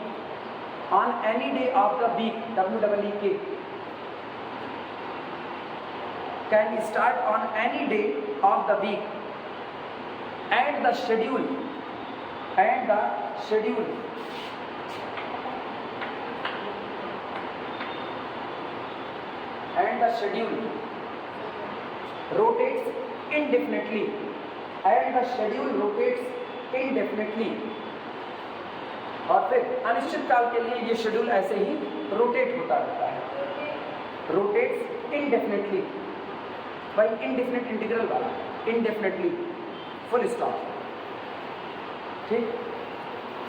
Speaker 1: on any day of the week, WEEK, can start on any day of the week and the schedule and the schedule rotates indefinitely and the schedule rotates indefinitely। और फिर अनिश्चित काल के लिए ये schedule ऐसे ही rotate होता रहता है, रोटेट्स इनडेफिनेटली, भाई इनडेफिनेट इंटीग्रल वाला, इनडेफिनेटली, फुल स्टॉप। ठीक,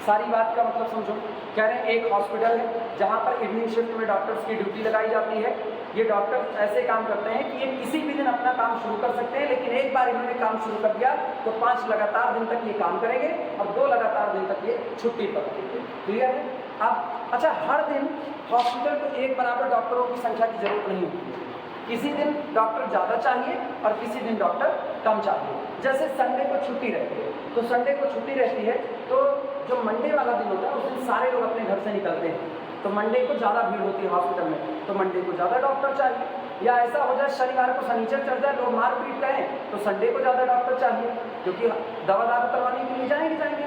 Speaker 1: सारी बात का मतलब समझो। कह रहे हैं एक हॉस्पिटल है जहाँ पर इवनिंग शिफ्ट में डॉक्टर्स की ड्यूटी लगाई जाती है। ये डॉक्टर ऐसे काम करते हैं कि ये किसी भी दिन अपना काम शुरू कर सकते हैं, लेकिन एक बार इन्होंने काम शुरू कर दिया तो 5 लगातार दिन तक ये काम करेंगे और 2 लगातार दिन तक ये छुट्टी पर रहेंगे। क्लियर है? अब अच्छा, हर दिन हॉस्पिटल को एक बराबर डॉक्टरों की संख्या की जरूरत नहीं होती है। किसी दिन डॉक्टर ज़्यादा चाहिए और किसी दिन डॉक्टर कम चाहिए। जैसे संडे को छुट्टी रहती है, तो संडे को छुट्टी रहती है तो जो मंडे वाला दिन होता है उस दिन सारे लोग अपने घर से निकलते हैं, तो मंडे को ज़्यादा भीड़ होती है हॉस्पिटल में, तो मंडे को ज़्यादा डॉक्टर चाहिए। या ऐसा हो जाए शनिवार को शनिचर चढ़ जाए, लोग मार पीट करें, तो संडे को ज़्यादा डॉक्टर चाहिए, क्योंकि दवा दारू करवाने के लिए जाएंगे।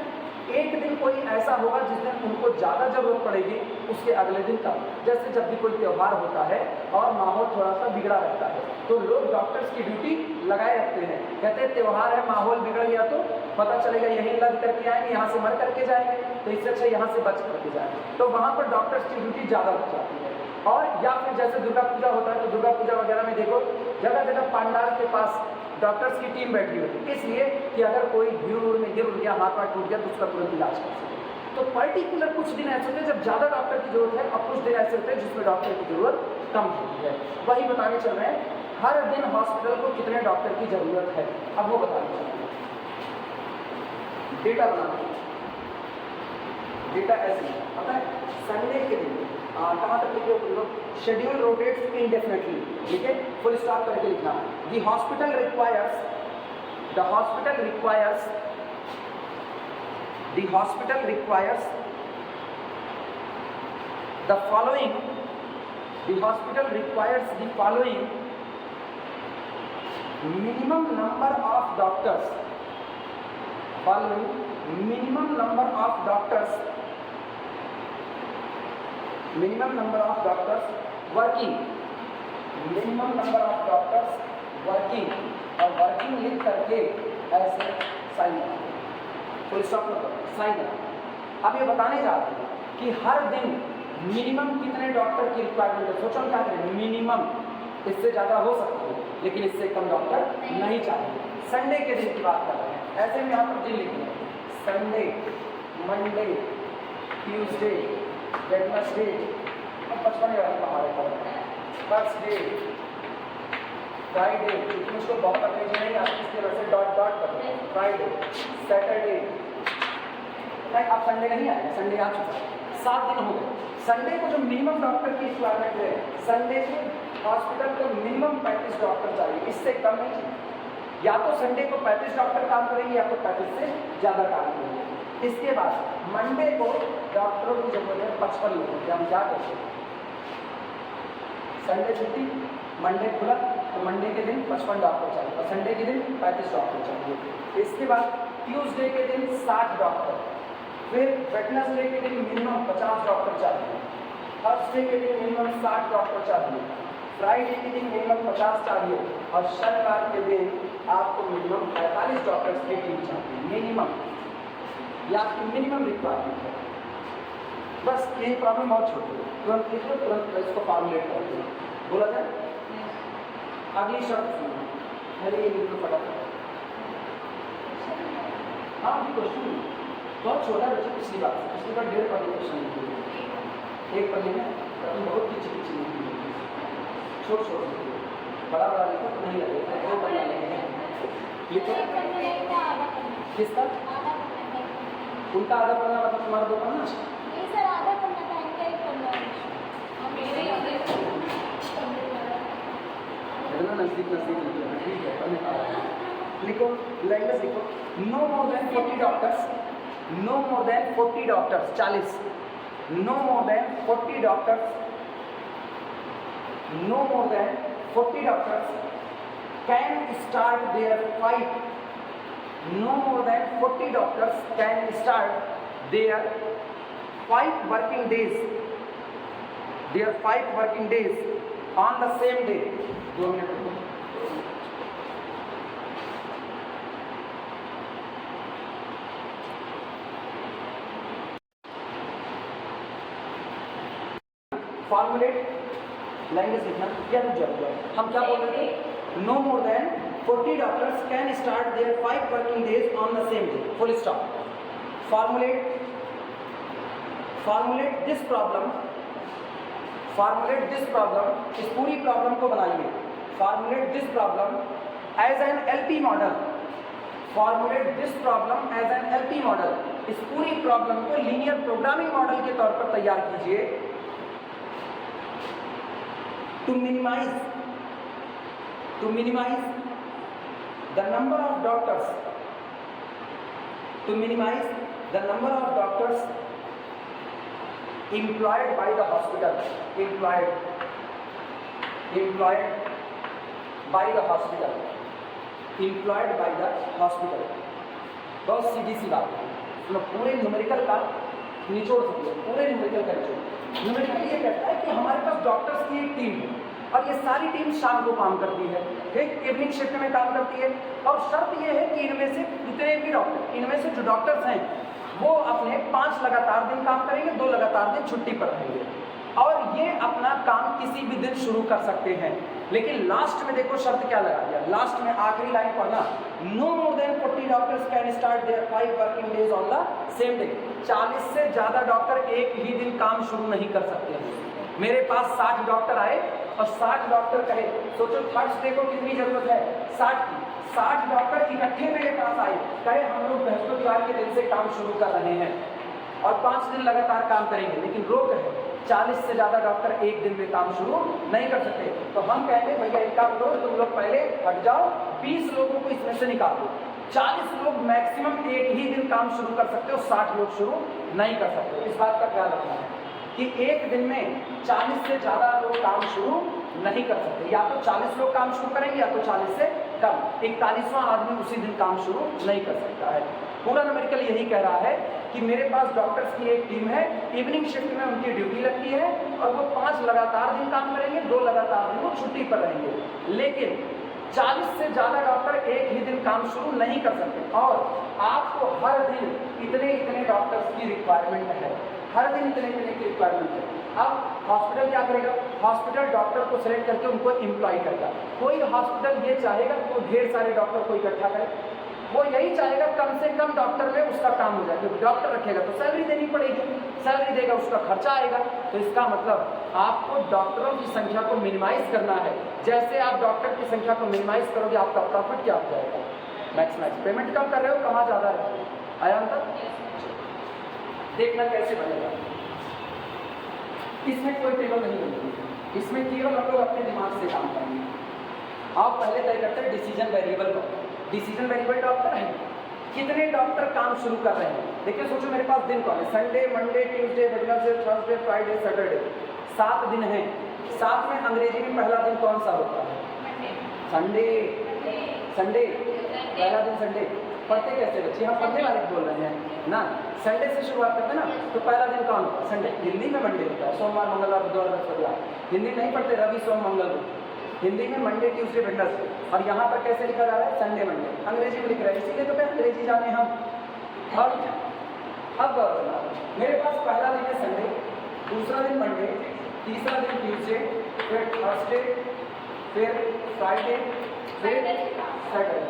Speaker 1: एक दिन कोई ऐसा होगा जिस दिन उनको ज़्यादा ज़रूरत पड़ेगी, उसके अगले दिन कम। जैसे जब भी कोई त्यौहार होता है और माहौल थोड़ा सा बिगड़ा रहता है तो लोग डॉक्टर्स की ड्यूटी लगाए रखते हैं। कहते हैं त्यौहार है, माहौल बिगड़ गया तो पता चलेगा यहीं लग करके आएंगे, यहाँ से मर करके जाएंगे, तो इससे अच्छा यहाँ से बच करके जाएंगे, तो वहाँ पर डॉक्टर्स की ड्यूटी ज़्यादा लग जाती है। और या फिर जैसे दुर्गा पूजा होता है तो दुर्गा पूजा वगैरह में देखो जगह जगह पंडाल के पास डॉक्टर्स की टीम बैठी होती है, इसलिए कि अगर कोई भीड़ में गिर गया, हाथ वाथ टूट गया तो उसका तुरंत इलाज कर सके। तो पर्टिकुलर कुछ दिन ऐसे होते हैं जब ज़्यादा डॉक्टर की जरूरत है और कुछ दिन ऐसे होते हैं जिसमें डॉक्टर की जरूरत कम होती है। वही बताने चल रहे हैं हर दिन हॉस्पिटल को कितने डॉक्टर की जरूरत है, अब वो बताने चल रहे हैं। डेटा बनाना, डेटा ऐसे पता है, संडे के दिन कहाँ तक लिखे हो लोग, शेड्यूल रोटेट्स इनडेफिनेटली, ठीक है, फुल स्टॉप करके लिखना। The hospital requires the hospital requires the following minimum number of doctors working और वर्किंग लिख करके ऐसे साइन फुल स्टॉप साइन करो। अब ये बताने जा रहे हैं कि हर दिन मिनिमम कितने डॉक्टर की रिक्वायरमेंट है। सोचो क्या करें, मिनिमम, इससे ज़्यादा हो सकती है लेकिन इससे कम डॉक्टर नहीं चाहिए। संडे के दिन की बात कर रहे हैं, ऐसे में यहाँ पर दिन लिखेंगे, संडे, मंडे, ट्यूसडे, वेडनेसडे, 55 हमारे थर्सडे, फ्राइडे, क्योंकि उसको बहुत अंग्रेजी नहीं आती इसकी वजह से डॉट डॉट करते हैं, फ्राइडे, सैटरडे, नहीं आप संडे नहीं आए, संडे आ चुका है, 7 दिन हो गए। संडे को जो मिनिमम डॉक्टर की रिक्वायरमेंट है, संडे को हॉस्पिटल को मिनिमम 35 डॉक्टर चाहिए, इससे कम नहीं चाहिए। या तो संडे को 35 डॉक्टर काम करेंगे या तो 35 से ज़्यादा काम करेंगे। इसके बाद मंडे को डॉक्टरों की जरूरत है 55 लोगों की, हम क्या करते हैं, संडे छुट्टी, मंडे खुला तो मंडे के दिन 55 डॉक्टर चाहिए और संडे के दिन 35 डॉक्टर चाहिए। इसके बाद ट्यूसडे के दिन 60 डॉक्टर, फिर वेडनेसडे के दिन मिनिमम 50 डॉक्टर चाहिए, थर्सडे के दिन मिनिमम 60 डॉक्टर चाहिए, फ्राइडे के दिन मिनिमम 50 चाहिए और शनिवार के दिन आपको मिनिमम 45 डॉक्टर्स की टीम चाहिए। मिनिमम, ये आपकी मिनिमम रिक्वायरमेंट है। बस यही प्रॉब्लम बहुत छोटी है, तुरंत लिखो, तुरंत इसको फॉर्मुलेट करते हैं। बोला जाए अगली शर्त सुनो, पहले ये लिखो फटाफट। हाँ अभी क्वेश्चन बहुत छोटा बच्चा, पिछली बार 1.5 पढ़ने क्वेश्चन लिखिए, एक पढ़ने में बहुत की चीज़ छोटे छोटे बड़ा बड़ा लिखो तो नहीं लगेगा, 2 पन्ना लगेगा। लिखो किसका? उनका आधा पन्ना मतलब तुम्हारा 2 पन्ना?
Speaker 2: नहीं सर, आधा पन्ना था, इनका 1 पन्ना है।
Speaker 1: नजदीक नजदीक लिखो, ठीक है लिखो, लैंग्वेज लिखो। No more than 40 doctors, no more than 40 doctors, 40, no more than 40 doctors, no more than 40 doctors can start their fight, no more than 40 doctors can start their 5 working days on the same day. 2 minute रुको। Formulate language लिखना, क्या रुक जाओ, हम क्या बोल रहे थे? No more than 40 doctors can start their 5 working days on the same day. Full stop. Formulate this problem. इस पूरी प्रॉब्लम को बनाइए. Formulate this problem as an LP model. इस पूरी प्रॉब्लम को लीनियर प्रोग्रामिंग मॉडल के तौर पर तैयार कीजिए. To minimize the number of doctors employed by the hospital, बहुत सीधी सी बात है. तो पूरे न्यूमेरिकल का निचोड़ सकते हो, पूरे न्यूमेरिकल का निचोड़. न्यूमेरिकल ये कहता है कि हमारे पास डॉक्टर्स की एक टीम है और ये सारी टीम शाम को काम करती है, एक इवनिंग शिफ्ट में काम करती है, और शर्त ये है कि इनमें से जितने भी डॉक्टर, इनमें से जो डॉक्टर्स हैं वो अपने 5 लगातार दिन काम करेंगे, 2 लगातार दिन छुट्टी पर रहेंगे, और ये अपना काम किसी भी दिन शुरू कर सकते हैं. लेकिन लास्ट में देखो शर्त क्या लगा दिया, लास्ट में आखिरी लाइन पढ़ना, no more than 40 doctors can start their 5 working days on the same day. 40 से ज़्यादा डॉक्टर एक ही दिन काम शुरू नहीं कर सकते हैं. मेरे पास 60 डॉक्टर आए और 60 डॉक्टर कहे, सोचो थर्सडे को कितनी जरूरत है, 60 की. 60 डॉक्टर इकट्ठे मेरे पास आए, कहे हम लोग बृहस्पतिवार के दिन से काम शुरू कर रहे हैं और 5 दिन लगातार काम करेंगे, लेकिन रोक है 40 से ज़्यादा डॉक्टर एक दिन में काम शुरू नहीं कर सकते. तो हम कहेंगे भैया एक काम करो, तुम लोग पहले हट जाओ, 20 लोगों को इसमें से निकाल दो. 40 लोग मैक्सिमम एक ही दिन काम शुरू कर सकते हो, 60 लोग शुरू नहीं कर सकते. इस बात का ख्याल रखना है कि एक दिन में 40 से ज़्यादा लोग काम शुरू नहीं कर सकते. या तो 40 लोग काम शुरू करेंगे या तो 40 से कम. 41वां आदमी उसी दिन काम शुरू नहीं कर सकता है. पूरा न्यूमेरिकल यही कह रहा है कि मेरे पास डॉक्टर्स की एक टीम है, इवनिंग शिफ्ट में उनकी ड्यूटी लगती है और वो 5 लगातार दिन काम करेंगे, 2 लगातार दिन वो छुट्टी पर रहेंगे. लेकिन 40 से ज़्यादा डॉक्टर एक ही दिन काम शुरू नहीं कर सकते और आपको हर दिन इतने डॉक्टर्स की रिक्वायरमेंट है, हर दिन इतने की रिक्वायरमेंट है. अब हॉस्पिटल क्या करेगा, हॉस्पिटल डॉक्टर को सिलेक्ट करके उनको एम्प्लॉय करेगा. कोई हॉस्पिटल ये चाहेगा कि वो ढेर सारे डॉक्टर को इकट्ठा करे, वो यही चाहेगा कम से कम डॉक्टर में उसका काम हो जाए. क्योंकि डॉक्टर रखेगा तो सैलरी देनी पड़ेगी, सैलरी देगा उसका खर्चा आएगा. तो इसका मतलब आपको डॉक्टरों की संख्या को मिनिमाइज करना है. जैसे आप डॉक्टर की संख्या को मिनिमाइज करोगे आपका प्रॉफिट क्या हो जाएगा, मैक्स. पेमेंट कम कर रहे हो, कमा ज़्यादा रहे हो. आया अंतर? देखना कैसे बनेगा. इसमें कोई टेबल नहीं बनती, इसमें केवल हम लोग अपने दिमाग से काम करेंगे. आप पहले तय करते हैं डिसीजन वेरिएबल को. डिसीजन वेरिएबल डॉक्टर है, कितने डॉक्टर काम शुरू कर रहे हैं. देखिए सोचो मेरे पास दिन कौन है, Sunday, Monday, Tuesday, Wednesday, Thursday, Friday, Saturday, 7 दिन हैं. 7 में अंग्रेजी में पहला दिन कौन सा होता है, संडे. पहला दिन संडे. पढ़ते कैसे बच्चे, हम पढ़ने वाले बोल रहे हैं ना, संडे से शुरुआत करते हैं ना. तो पहला दिन कौन होता है, संडे. हिंदी में मंडे होता है, सोमवार, मंगलवार, बुधवार, बृहस्पतिवार. हिंदी नहीं पढ़ते, रवि, सोम, मंगल, बुध. हिंदी में मंडे, ट्यूसडे, वेडनेसडे. और यहाँ पर कैसे लिखा जा रहा है, संडे, मंडे. अंग्रेजी में लिख रहा है, इसीलिए तो अंग्रेजी जाने हम. और अब मेरे पास पहला दिन है संडे, दूसरा दिन मंडे, तीसरा दिन ट्यूसडे, फिर थर्सडे, फिर फ्राइडे, फिर Saturday.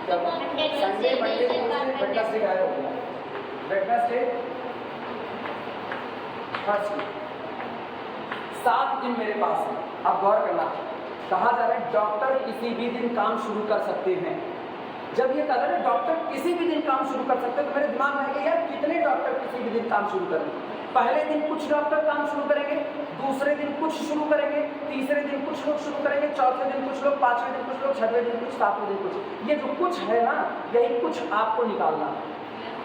Speaker 1: Sunday, Monday, Tuesday, Wednesday गायब हो गया. वेडनेसडे, थर्सडे, 7 दिन मेरे पास है. अब गौर करना, कहा जा रहा है डॉक्टर किसी भी दिन काम शुरू कर सकते हैं। जब ये कहा जा रहा है डॉक्टर किसी भी दिन काम शुरू कर सकते हैं, तो मेरे दिमाग में आएगा यार कितने डॉक्टर किसी भी दिन काम शुरू करेंगे? पहले दिन कुछ डॉक्टर काम शुरू करेंगे, दूसरे दिन कुछ शुरू करेंगे, तीसरे दिन कुछ लोग शुरू करेंगे, चौथे दिन कुछ लोग, पांचवें दिन कुछ लोग, छठवें दिन कुछ, सातवें दिन कुछ। ये जो कुछ है ना, यही कुछ आपको निकालना है।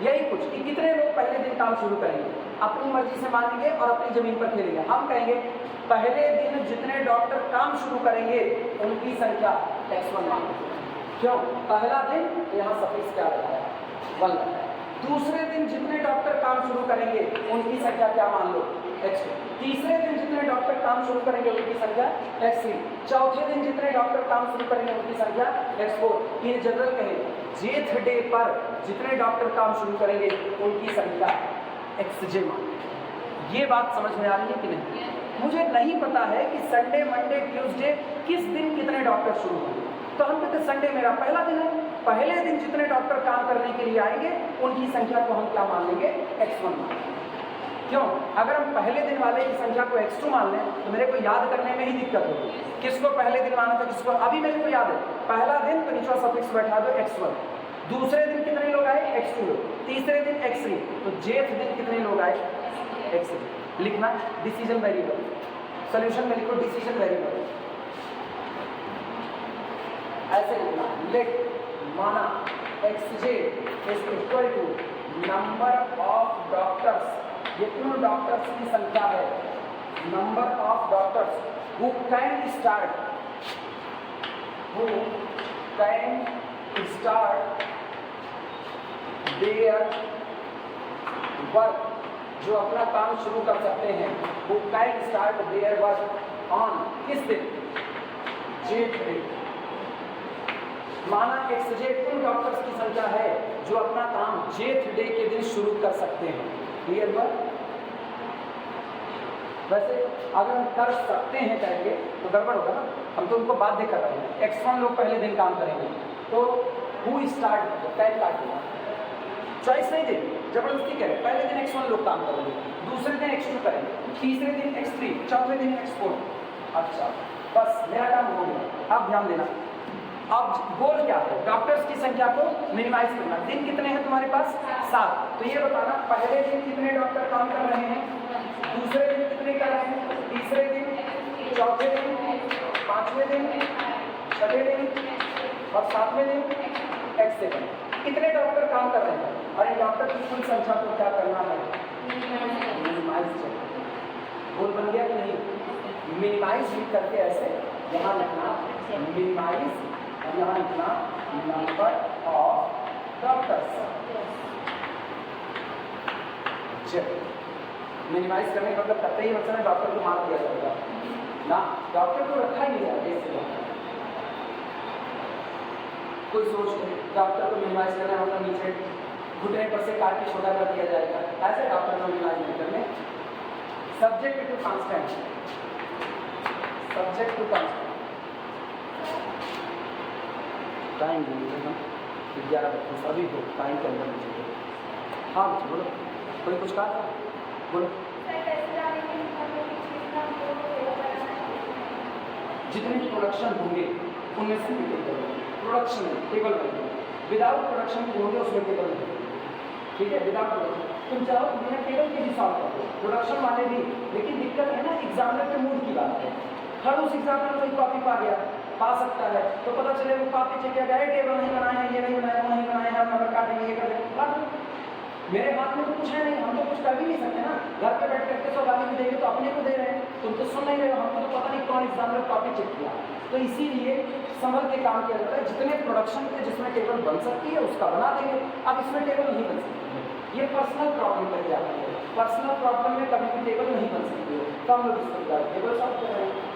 Speaker 1: यही कुछ कि कितने लोग पहले दिन काम शुरू करेंगे, अपनी मर्जी से मानेंगे और अपनी जमीन पर खेलेंगे। हम कहेंगे पहले दिन जितने डॉक्टर काम शुरू करेंगे उनकी संख्या x1 है। क्यों? पहला दिन यहाँ सफिक्स क्या रहता है? 1 रहता है। दूसरे दिन जितने डॉक्टर काम शुरू करेंगे उनकी संख्या क्या मान लो? x2। तीसरे दिन जितने डॉक्टर काम शुरू करेंगे उनकी संख्या x3। चौथे दिन जितने डॉक्टर काम शुरू करेंगे उनकी संख्या x4। ये जनरल कहें जेथ डे पर जितने डॉक्टर काम शुरू करेंगे उनकी संख्या xj मान। ये बात समझ में आ रही है कि नहीं? मुझे नहीं पता है कि संडे, मंडे, ट्यूसडे किस दिन कितने डॉक्टर शुरू होंगे, तो हम कहते संडे मेरा पहला दिन है। पहले दिन जितने डॉक्टर काम करने के लिए आएंगे उनकी संख्या को हम क्या मान लेंगे? x1 मान लेंगे। क्यों? अगर हम पहले दिन वाले की संख्या को x2 मान लें तो मेरे को याद करने में ही दिक्कत होगी। किसको पहले दिन माना था, किसको? अभी मेरे को याद है पहला दिन तो निचवा सफिक्स बैठा दो x1। दूसरे दिन कितने लोग आए? x2 लोग। तीसरे दिन x3। तो जेठ दिन कितने लोग आए? x3। लिखना डिसीजन वेरिएबल, सॉल्यूशन में लिखो डिसीजन वेरिएबल, ऐसे लिखना लेट माना xj is equal to number of doctors, ये कुल डॉक्टर्स की संख्या है, number of doctors who can start their work, जो अपना काम शुरू कर सकते हैं, who can start their work on, किस दिन? जेठ डे। माना xj कुल डॉक्टर्स की संख्या है जो अपना काम जेठ डे के दिन शुरू कर सकते हैं। क्लियर हुआ? वैसे अगर हम कर सकते हैं कहेंगे तो गड़बड़ होगा ना, हम तो उनको बाध्य कर रहे हैं। x1 लोग पहले दिन काम करेंगे तो हु स्टार्ट कैन काट देगा, चॉइस नहीं देगी, जबरदस्ती करें। पहले दिन x1 लोग काम करेंगे, दूसरे दिन x2 करेंगे, तीसरे दिन x3, चौथे दिन x4। अच्छा बस मेरा काम हो गया। अब ध्यान देना, अब गोल क्या है? डॉक्टर्स की संख्या को मिनिमाइज करना। दिन कितने हैं तुम्हारे पास? 7। तो ये बताना पहले दिन कितने डॉक्टर काम कर रहे हैं, दूसरे दिन कितने कर रहे हैं, तीसरे दिन, चौथे दिन, पांचवें दिन, छठे दिन और सातवें दिन x7। कितने डॉक्टर काम कर रहे हैं और इन डॉक्टर की कुल संख्या को क्या करना है? मिनिमाइज करना। गोल बन गया कि नहीं? मिनिमाइज लिख करके ऐसे यहाँ लिखना मिनिमाइज और यहाँ लिखना नंबर ऑफ डॉक्टर्स। मिनिमाइज करने का मतलब करते ही मतलब डॉक्टर को मार दिया जाएगा ना, डॉक्टर को रखा ही नहीं जाएगा। कोई सोच डॉक्टर को मिनिमाइज करना है मतलब नीचे घुटने पर से काट के छोटा कर दिया जाएगा, ऐसे डॉक्टर को मिनिमाइज नहीं करने। Subject to constant, subject to constant. Time देंगे हम 11:25 अभी हो टाइम के अंदर नीचे। हाँ बच्चे बोलो, कोई कुछ कहा था? बोलो। जितने प्रोडक्शन होंगे उनमें से प्रोडक्शन टेबल बनेंगे, विदाउट प्रोडक्शन के होंगे उसमें टेबल बनेंगे। ठीक है, विदाउट प्रोडक्शन तुम चाहो बिना टेबल के भी सॉल्व कर दो, प्रोडक्शन वाले भी। लेकिन दिक्कत है ना एग्जामिनर के मूड की बात है। हर उस एग्जामिनर कोई कॉपी पा गया, पा सकता है तो पता चले वो कॉपी चेक किया गया, टेबल नहीं बनाए हैं, ये नहीं बनाया, वो नहीं बनाए हैं, हम नंबर काटेंगे, ये कर देंगे। मेरे हाथ में तो कुछ है नहीं, हम तो कुछ कर भी नहीं सकते ना। घर पे बैठ करके तो गाली भी देंगे तो अपने को दे रहे हैं, तुम तो सुन नहीं रहे हो, हमको तो पता नहीं कौन एग्जामिनर कॉपी चेक किया। तो इसीलिए संभल के काम किया जाता है। जितने प्रोडक्शन के जिसमें टेबल बन सकती है उसका बना देंगे। अब इसमें टेबल नहीं बन सकती है, ये पर्सनल प्रॉब्लम करके आती है। पर्सनल प्रॉब्लम में कभी भी टेबल नहीं बन सकती है तो हम लोग इसको टेबल सॉल्व कर रहे हैं।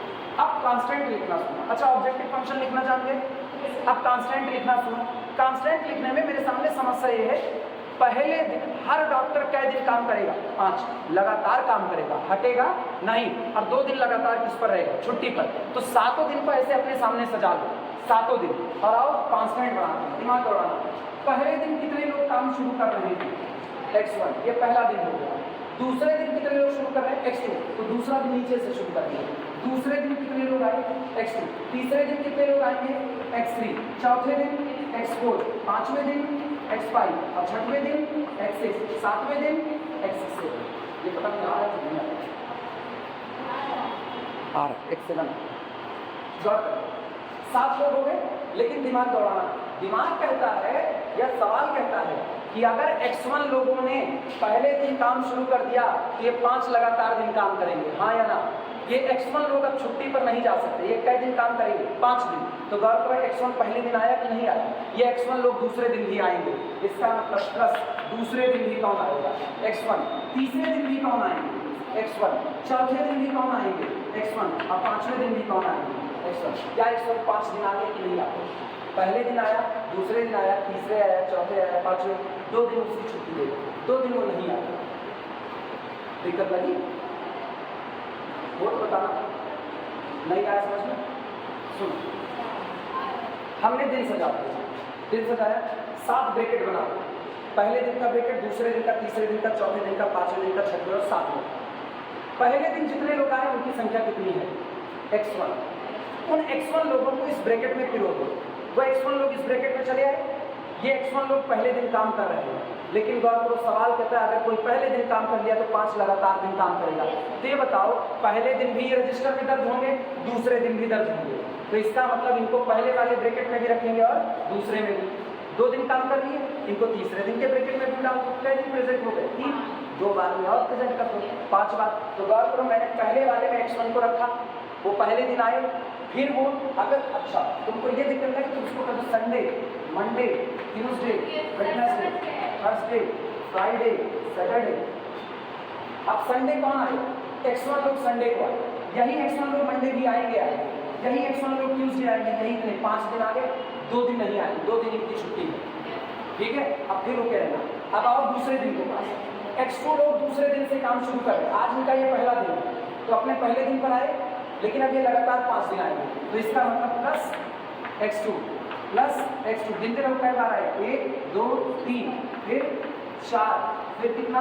Speaker 1: अब कांस्टेंट लिखना सुनो। अच्छा ऑब्जेक्टिव फंक्शन लिखना जानते? अब कांस्टेंट लिखना सुनो। कांस्टेंट लिखने में मेरे सामने समस्या ये है, पहले दिन हर डॉक्टर कै दिन काम करेगा? 5 लगातार काम करेगा, हटेगा नहीं। और 2 दिन लगातार किस पर रहेगा? छुट्टी पर। तो 7 दिन को ऐसे अपने सामने सजा लो, 7 दिन। और आओ कांस्टेंट बनाते हैं, दिमाग दौड़ाना। पहले दिन कितने लोग काम शुरू कर रहे हैं? x1, ये पहला दिन हो गया। दूसरे दिन कितने लोग शुरू कर रहे हैं? x2, तो दूसरा दिन नीचे से शुरू कर दिया। दूसरे दिन कितने लोग आए x2, तीसरे दिन कितने लोग आएंगे x3, चौथे दिन x4, पांचवें दिन x5 और छठवें दिन x6, सातवें दिन x7। ये पता नहीं आ रहा है कि नहीं आ रहा x7 7 लोग हो गए। लेकिन दिमाग दौड़ाना, दिमाग कहता है या सवाल कहता है कि अगर x1 लोगों ने पहले दिन काम शुरू कर दिया तो ये 5 लगातार दिन काम करेंगे, हाँ या ना। ये x1 लोग अब छुट्टी पर नहीं जा सकते, ये कै दिन काम करेंगे 5 दिन। तो गौर करो x1 पहले दिन आया कि नहीं आया, ये x1 लोग दूसरे दिन भी आएंगे। इसका मतलब प्लस दूसरे दिन भी कौन आएगा x1, तीसरे दिन भी कौन आएंगे x1, चौथे दिन भी कौन आएंगे x1 और पांचवें दिन भी कौन आएंगे x1। क्या x1 5 दिन आगे कि नहीं आते, पहले दिन आया, दूसरे दिन आया, तीसरे आया, चौथे आया, पांचवें, 2 दिन उसकी छुट्टी दे, 2 दिन वो नहीं आया। दिक्कत लगी? वोट बताना नहीं आया समझ में? सुनो, हमने दिन सजा दिया, दिन सजाया, 7 ब्रैकेट बना, पहले दिन का ब्रैकेट, दूसरे दिन का, तीसरे दिन का, चौथे दिन का, पांचवें दिन का, छठवें और सातवें। पहले दिन जितने लोग आए उनकी संख्या कितनी है x1, उन x1 लोगों को इस ब्रैकेट में पिरो दो। वो x1 लोग इस ब्रैकेट में चले आए, ये x1 लोग पहले दिन काम कर रहे हैं। लेकिन गौर करो सवाल कहता है अगर कोई पहले दिन काम कर लिया तो 5 लगातार दिन काम करेगा। तो ये बताओ पहले दिन भी ये रजिस्टर में दर्ज होंगे, दूसरे दिन भी दर्ज होंगे। तो इसका मतलब इनको पहले वाले ब्रैकेट में भी रखेंगे और दूसरे में भी। 2 दिन काम कर लिए, इनको तीसरे दिन के ब्रैकेट में भी डाल दो, कै दिन प्रेजेंट हो गए 3, 2 बार में और प्रेजेंट कर दो 5 बार। तो गौर करो मैंने पहले वाले में x1 को रखा, वो पहले दिन आए, फिर वो अगर अच्छा तुमको ये दिक्कत है कि तुम उसको कर दो Sunday, Monday, Tuesday, Wednesday, Thursday, Friday, Saturday. अब संडे कौन आए, x1 लोग संडे को आए, यही x1 लोग मंडे भी आएंगे, यही x1 लोग ट्यूसडे आएंगे, यही नहीं 5 दिन आगे, 2 दिन नहीं आए, 2 दिन इनकी छुट्टी है, ठीक है। अब फिर रुके रहना। अब आओ दूसरे दिन के पास, x2 लोग दूसरे दिन से काम शुरू करें, आज इनका ये पहला दिन है, तो अपने पहले दिन पर आए, लेकिन अब ये लगातार 5 दिन आएंगे। तो इसका मतलब प्लस x2 गिनते रहो कई बार आए, 1 2 3 फिर 4 फिर कितना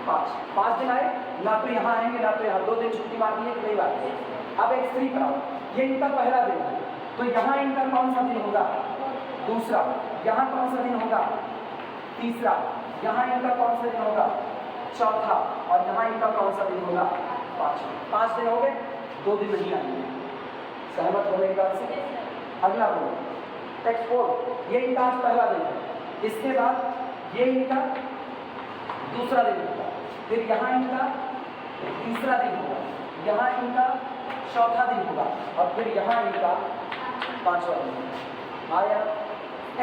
Speaker 1: 5 दिन आए, ना तो यहाँ आएंगे ना तो यहाँ, 2 दिन छुट्टी मार दी नहीं बात है। अब x3 पर आओ, ये इनका पहला दिन है, तो यहाँ इनका कौन सा दिन होगा दूसरा, यहाँ कौन सा दिन होगा तीसरा, यहाँ इनका कौन सा दिन होगा चौथा और यहाँ इनका कौन सा दिन होगा पांचवा। 5 दिन हो गए, 2 दिन नहीं आएंगे। सहमत होने के बाद से अगला बोलो x4, ये इनका आज पहला दिन है, इसके बाद ये इनका दूसरा दिन होगा, फिर यहाँ इनका तीसरा दिन होगा, यहाँ इनका चौथा दिन होगा और फिर यहाँ इनका 5वां दिन होगा। आया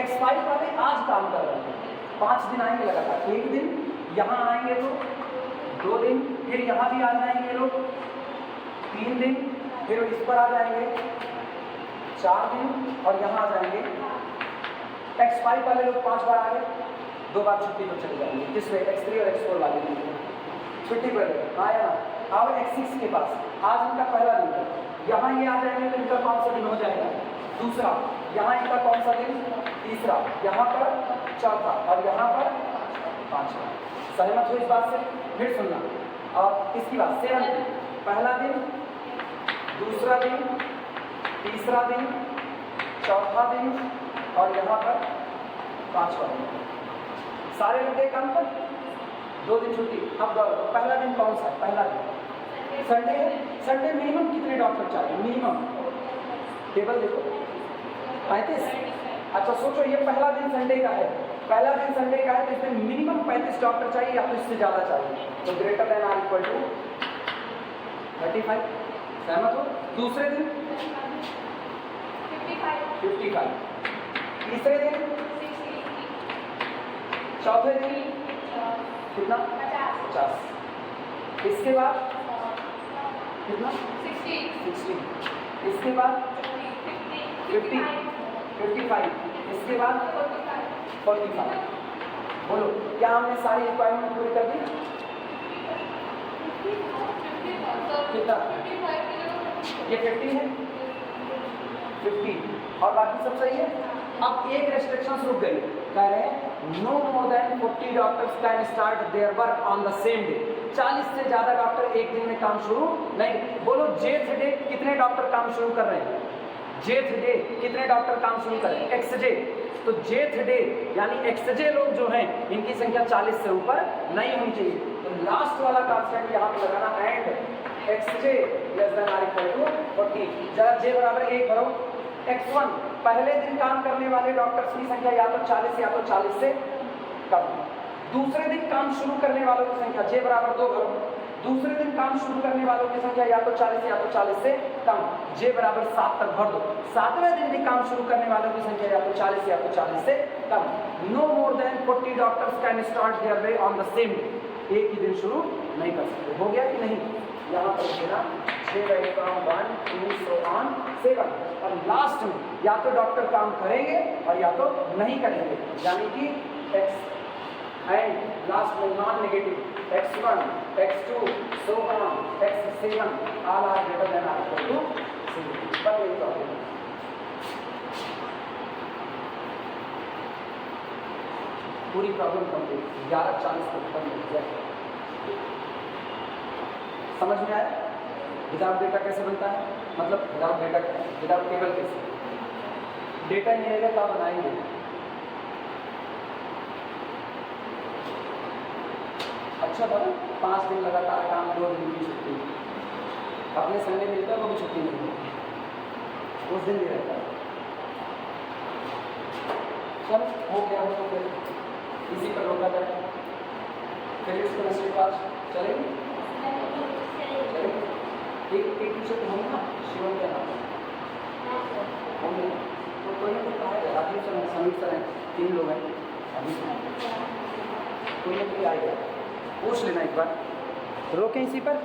Speaker 1: x5 वाले आज काम कर रहे हैं, 5 दिन आएंगे लगातार, 1 दिन यहाँ आएंगे तो 2 दिन, फिर यहाँ भी आ जाएंगे लोग 3 दिन, फिर इस पर आ जाएंगे 4 दिन और यहाँ आ जाएंगे। x5 वाले लोग 5 बार आ गए, 2 बार छुट्टी पर चले जाएंगे, जिसमें x3 और x4 वाले छुट्टी पर आया ना। आओ x6 के पास, आज इनका पहला दिन है, यहाँ ये आ जाएंगे तो इनका कौन सा दिन हो जाएगा दूसरा, यहाँ इनका कौन सा दिन तीसरा, यहाँ पर चौथा और यहाँ पर 5वां। सहमत हो इस बात से? फिर सुनना, और इसकी बात 7 दिन, पहला दिन, दूसरा दिन, तीसरा दिन, चौथा दिन और यहाँ पर 5वां दिन। सारे लोग गए काम पर, 2 दिन छुट्टी। अब पहला दिन कौन सा है? पहला दिन संडे है। संडे मिनिमम कितने डॉक्टर चाहिए? मिनिमम टेबल देखो 35। अच्छा सोचो ये पहला दिन संडे का है, पहला दिन संडे का है तो इसमें मिनिमम 35 डॉक्टर चाहिए या तो इससे ज़्यादा चाहिए, तो greater than or equal to 35। सहमत हो? दूसरे दिन 55, तीसरे दिन 60, चौथे दिन कितना 50, इसके बाद कितना 60, इसके बाद 50, 55, इसके बाद 45। बोलो क्या हमने सारी रिक्वायरमेंट पूरी कर दी? कितना? ये 50 है, 50 और बाकी सब सही है। अब एक रेस्ट्रिक्शंस रुक गई, कह रहे हैं no more than 40 doctors can start their work on the same day. 40 से ज़्यादा डॉक्टर एक दिन में काम शुरू नहीं। बोलो जेथ डे कितने डॉक्टर काम शुरू कर रहे हैं? जेथ डे कितने डॉक्टर काम शुरू कर रहे हैं? X day. तो जेथ डे यानी एक्स डे लोग जो हैं इनकी संख्या 40 से ऊपर नहीं होनी चाहिए। तो लास्ट वाला कांस्टेंट यहाँ पे लगाना and x j less than or equal to 40। जरा जे बराबर 1 भरो। x1 पहले दिन काम करने वाले डॉक्टर्स की संख्या या तो 40 या तो 40 से कम। दूसरे दिन काम शुरू करने वालों की संख्या जे बराबर 2 भरो। दूसरे दिन काम शुरू करने वालों की संख्या या तो 40 से कम, जे बराबर 7 तक भर दो। सातवें दिन भी काम शुरू करने वालों की संख्या या तो 40 से कम। No more than 40 doctors can start their way on the same day. एक ही दिन शुरू नहीं कर सकते। हो गया कि नहीं? यहाँ पर देना 6 रहेगा 1 2 so on 7। और लास्ट में या तो डॉक्टर काम करेंगे और या तो नहीं करेंगे, यानी कि एक्स एंड लास्ट में non negative x1 x2 so on x7 all are greater than or equal to 0। बन गई प्रॉब्लम। पूरी प्रॉब्लम कंप्लीट 11:40 तक बन गई। समझ में आया? विदाउट डेटा कैसे बनता है? मतलब विदाउट डेटा विदाउट टेबल कैसे? डेटा नहीं रहेगा तो आप बनाएंगे। अच्छा था 5 दिन लगातार काम, 2 दिन की छुट्टी। अपने संडे मिलता है वो भी छुट्टी नहीं होती, उस दिन भी रहता है। चल हो गया हो तो फिर इसी पर रोका जाए। फिर इसको नशे पास चलेंगे एक टीचर तो होंगे ना, शिवम के नाम होंगे तो कोई ना कोई आएगा। राजीव सर हैं, समीर सर हैं, 3 लोग हैं। अभी कोई ना कोई आएगा, पूछ लेना एक बार। रोकें इसी पर।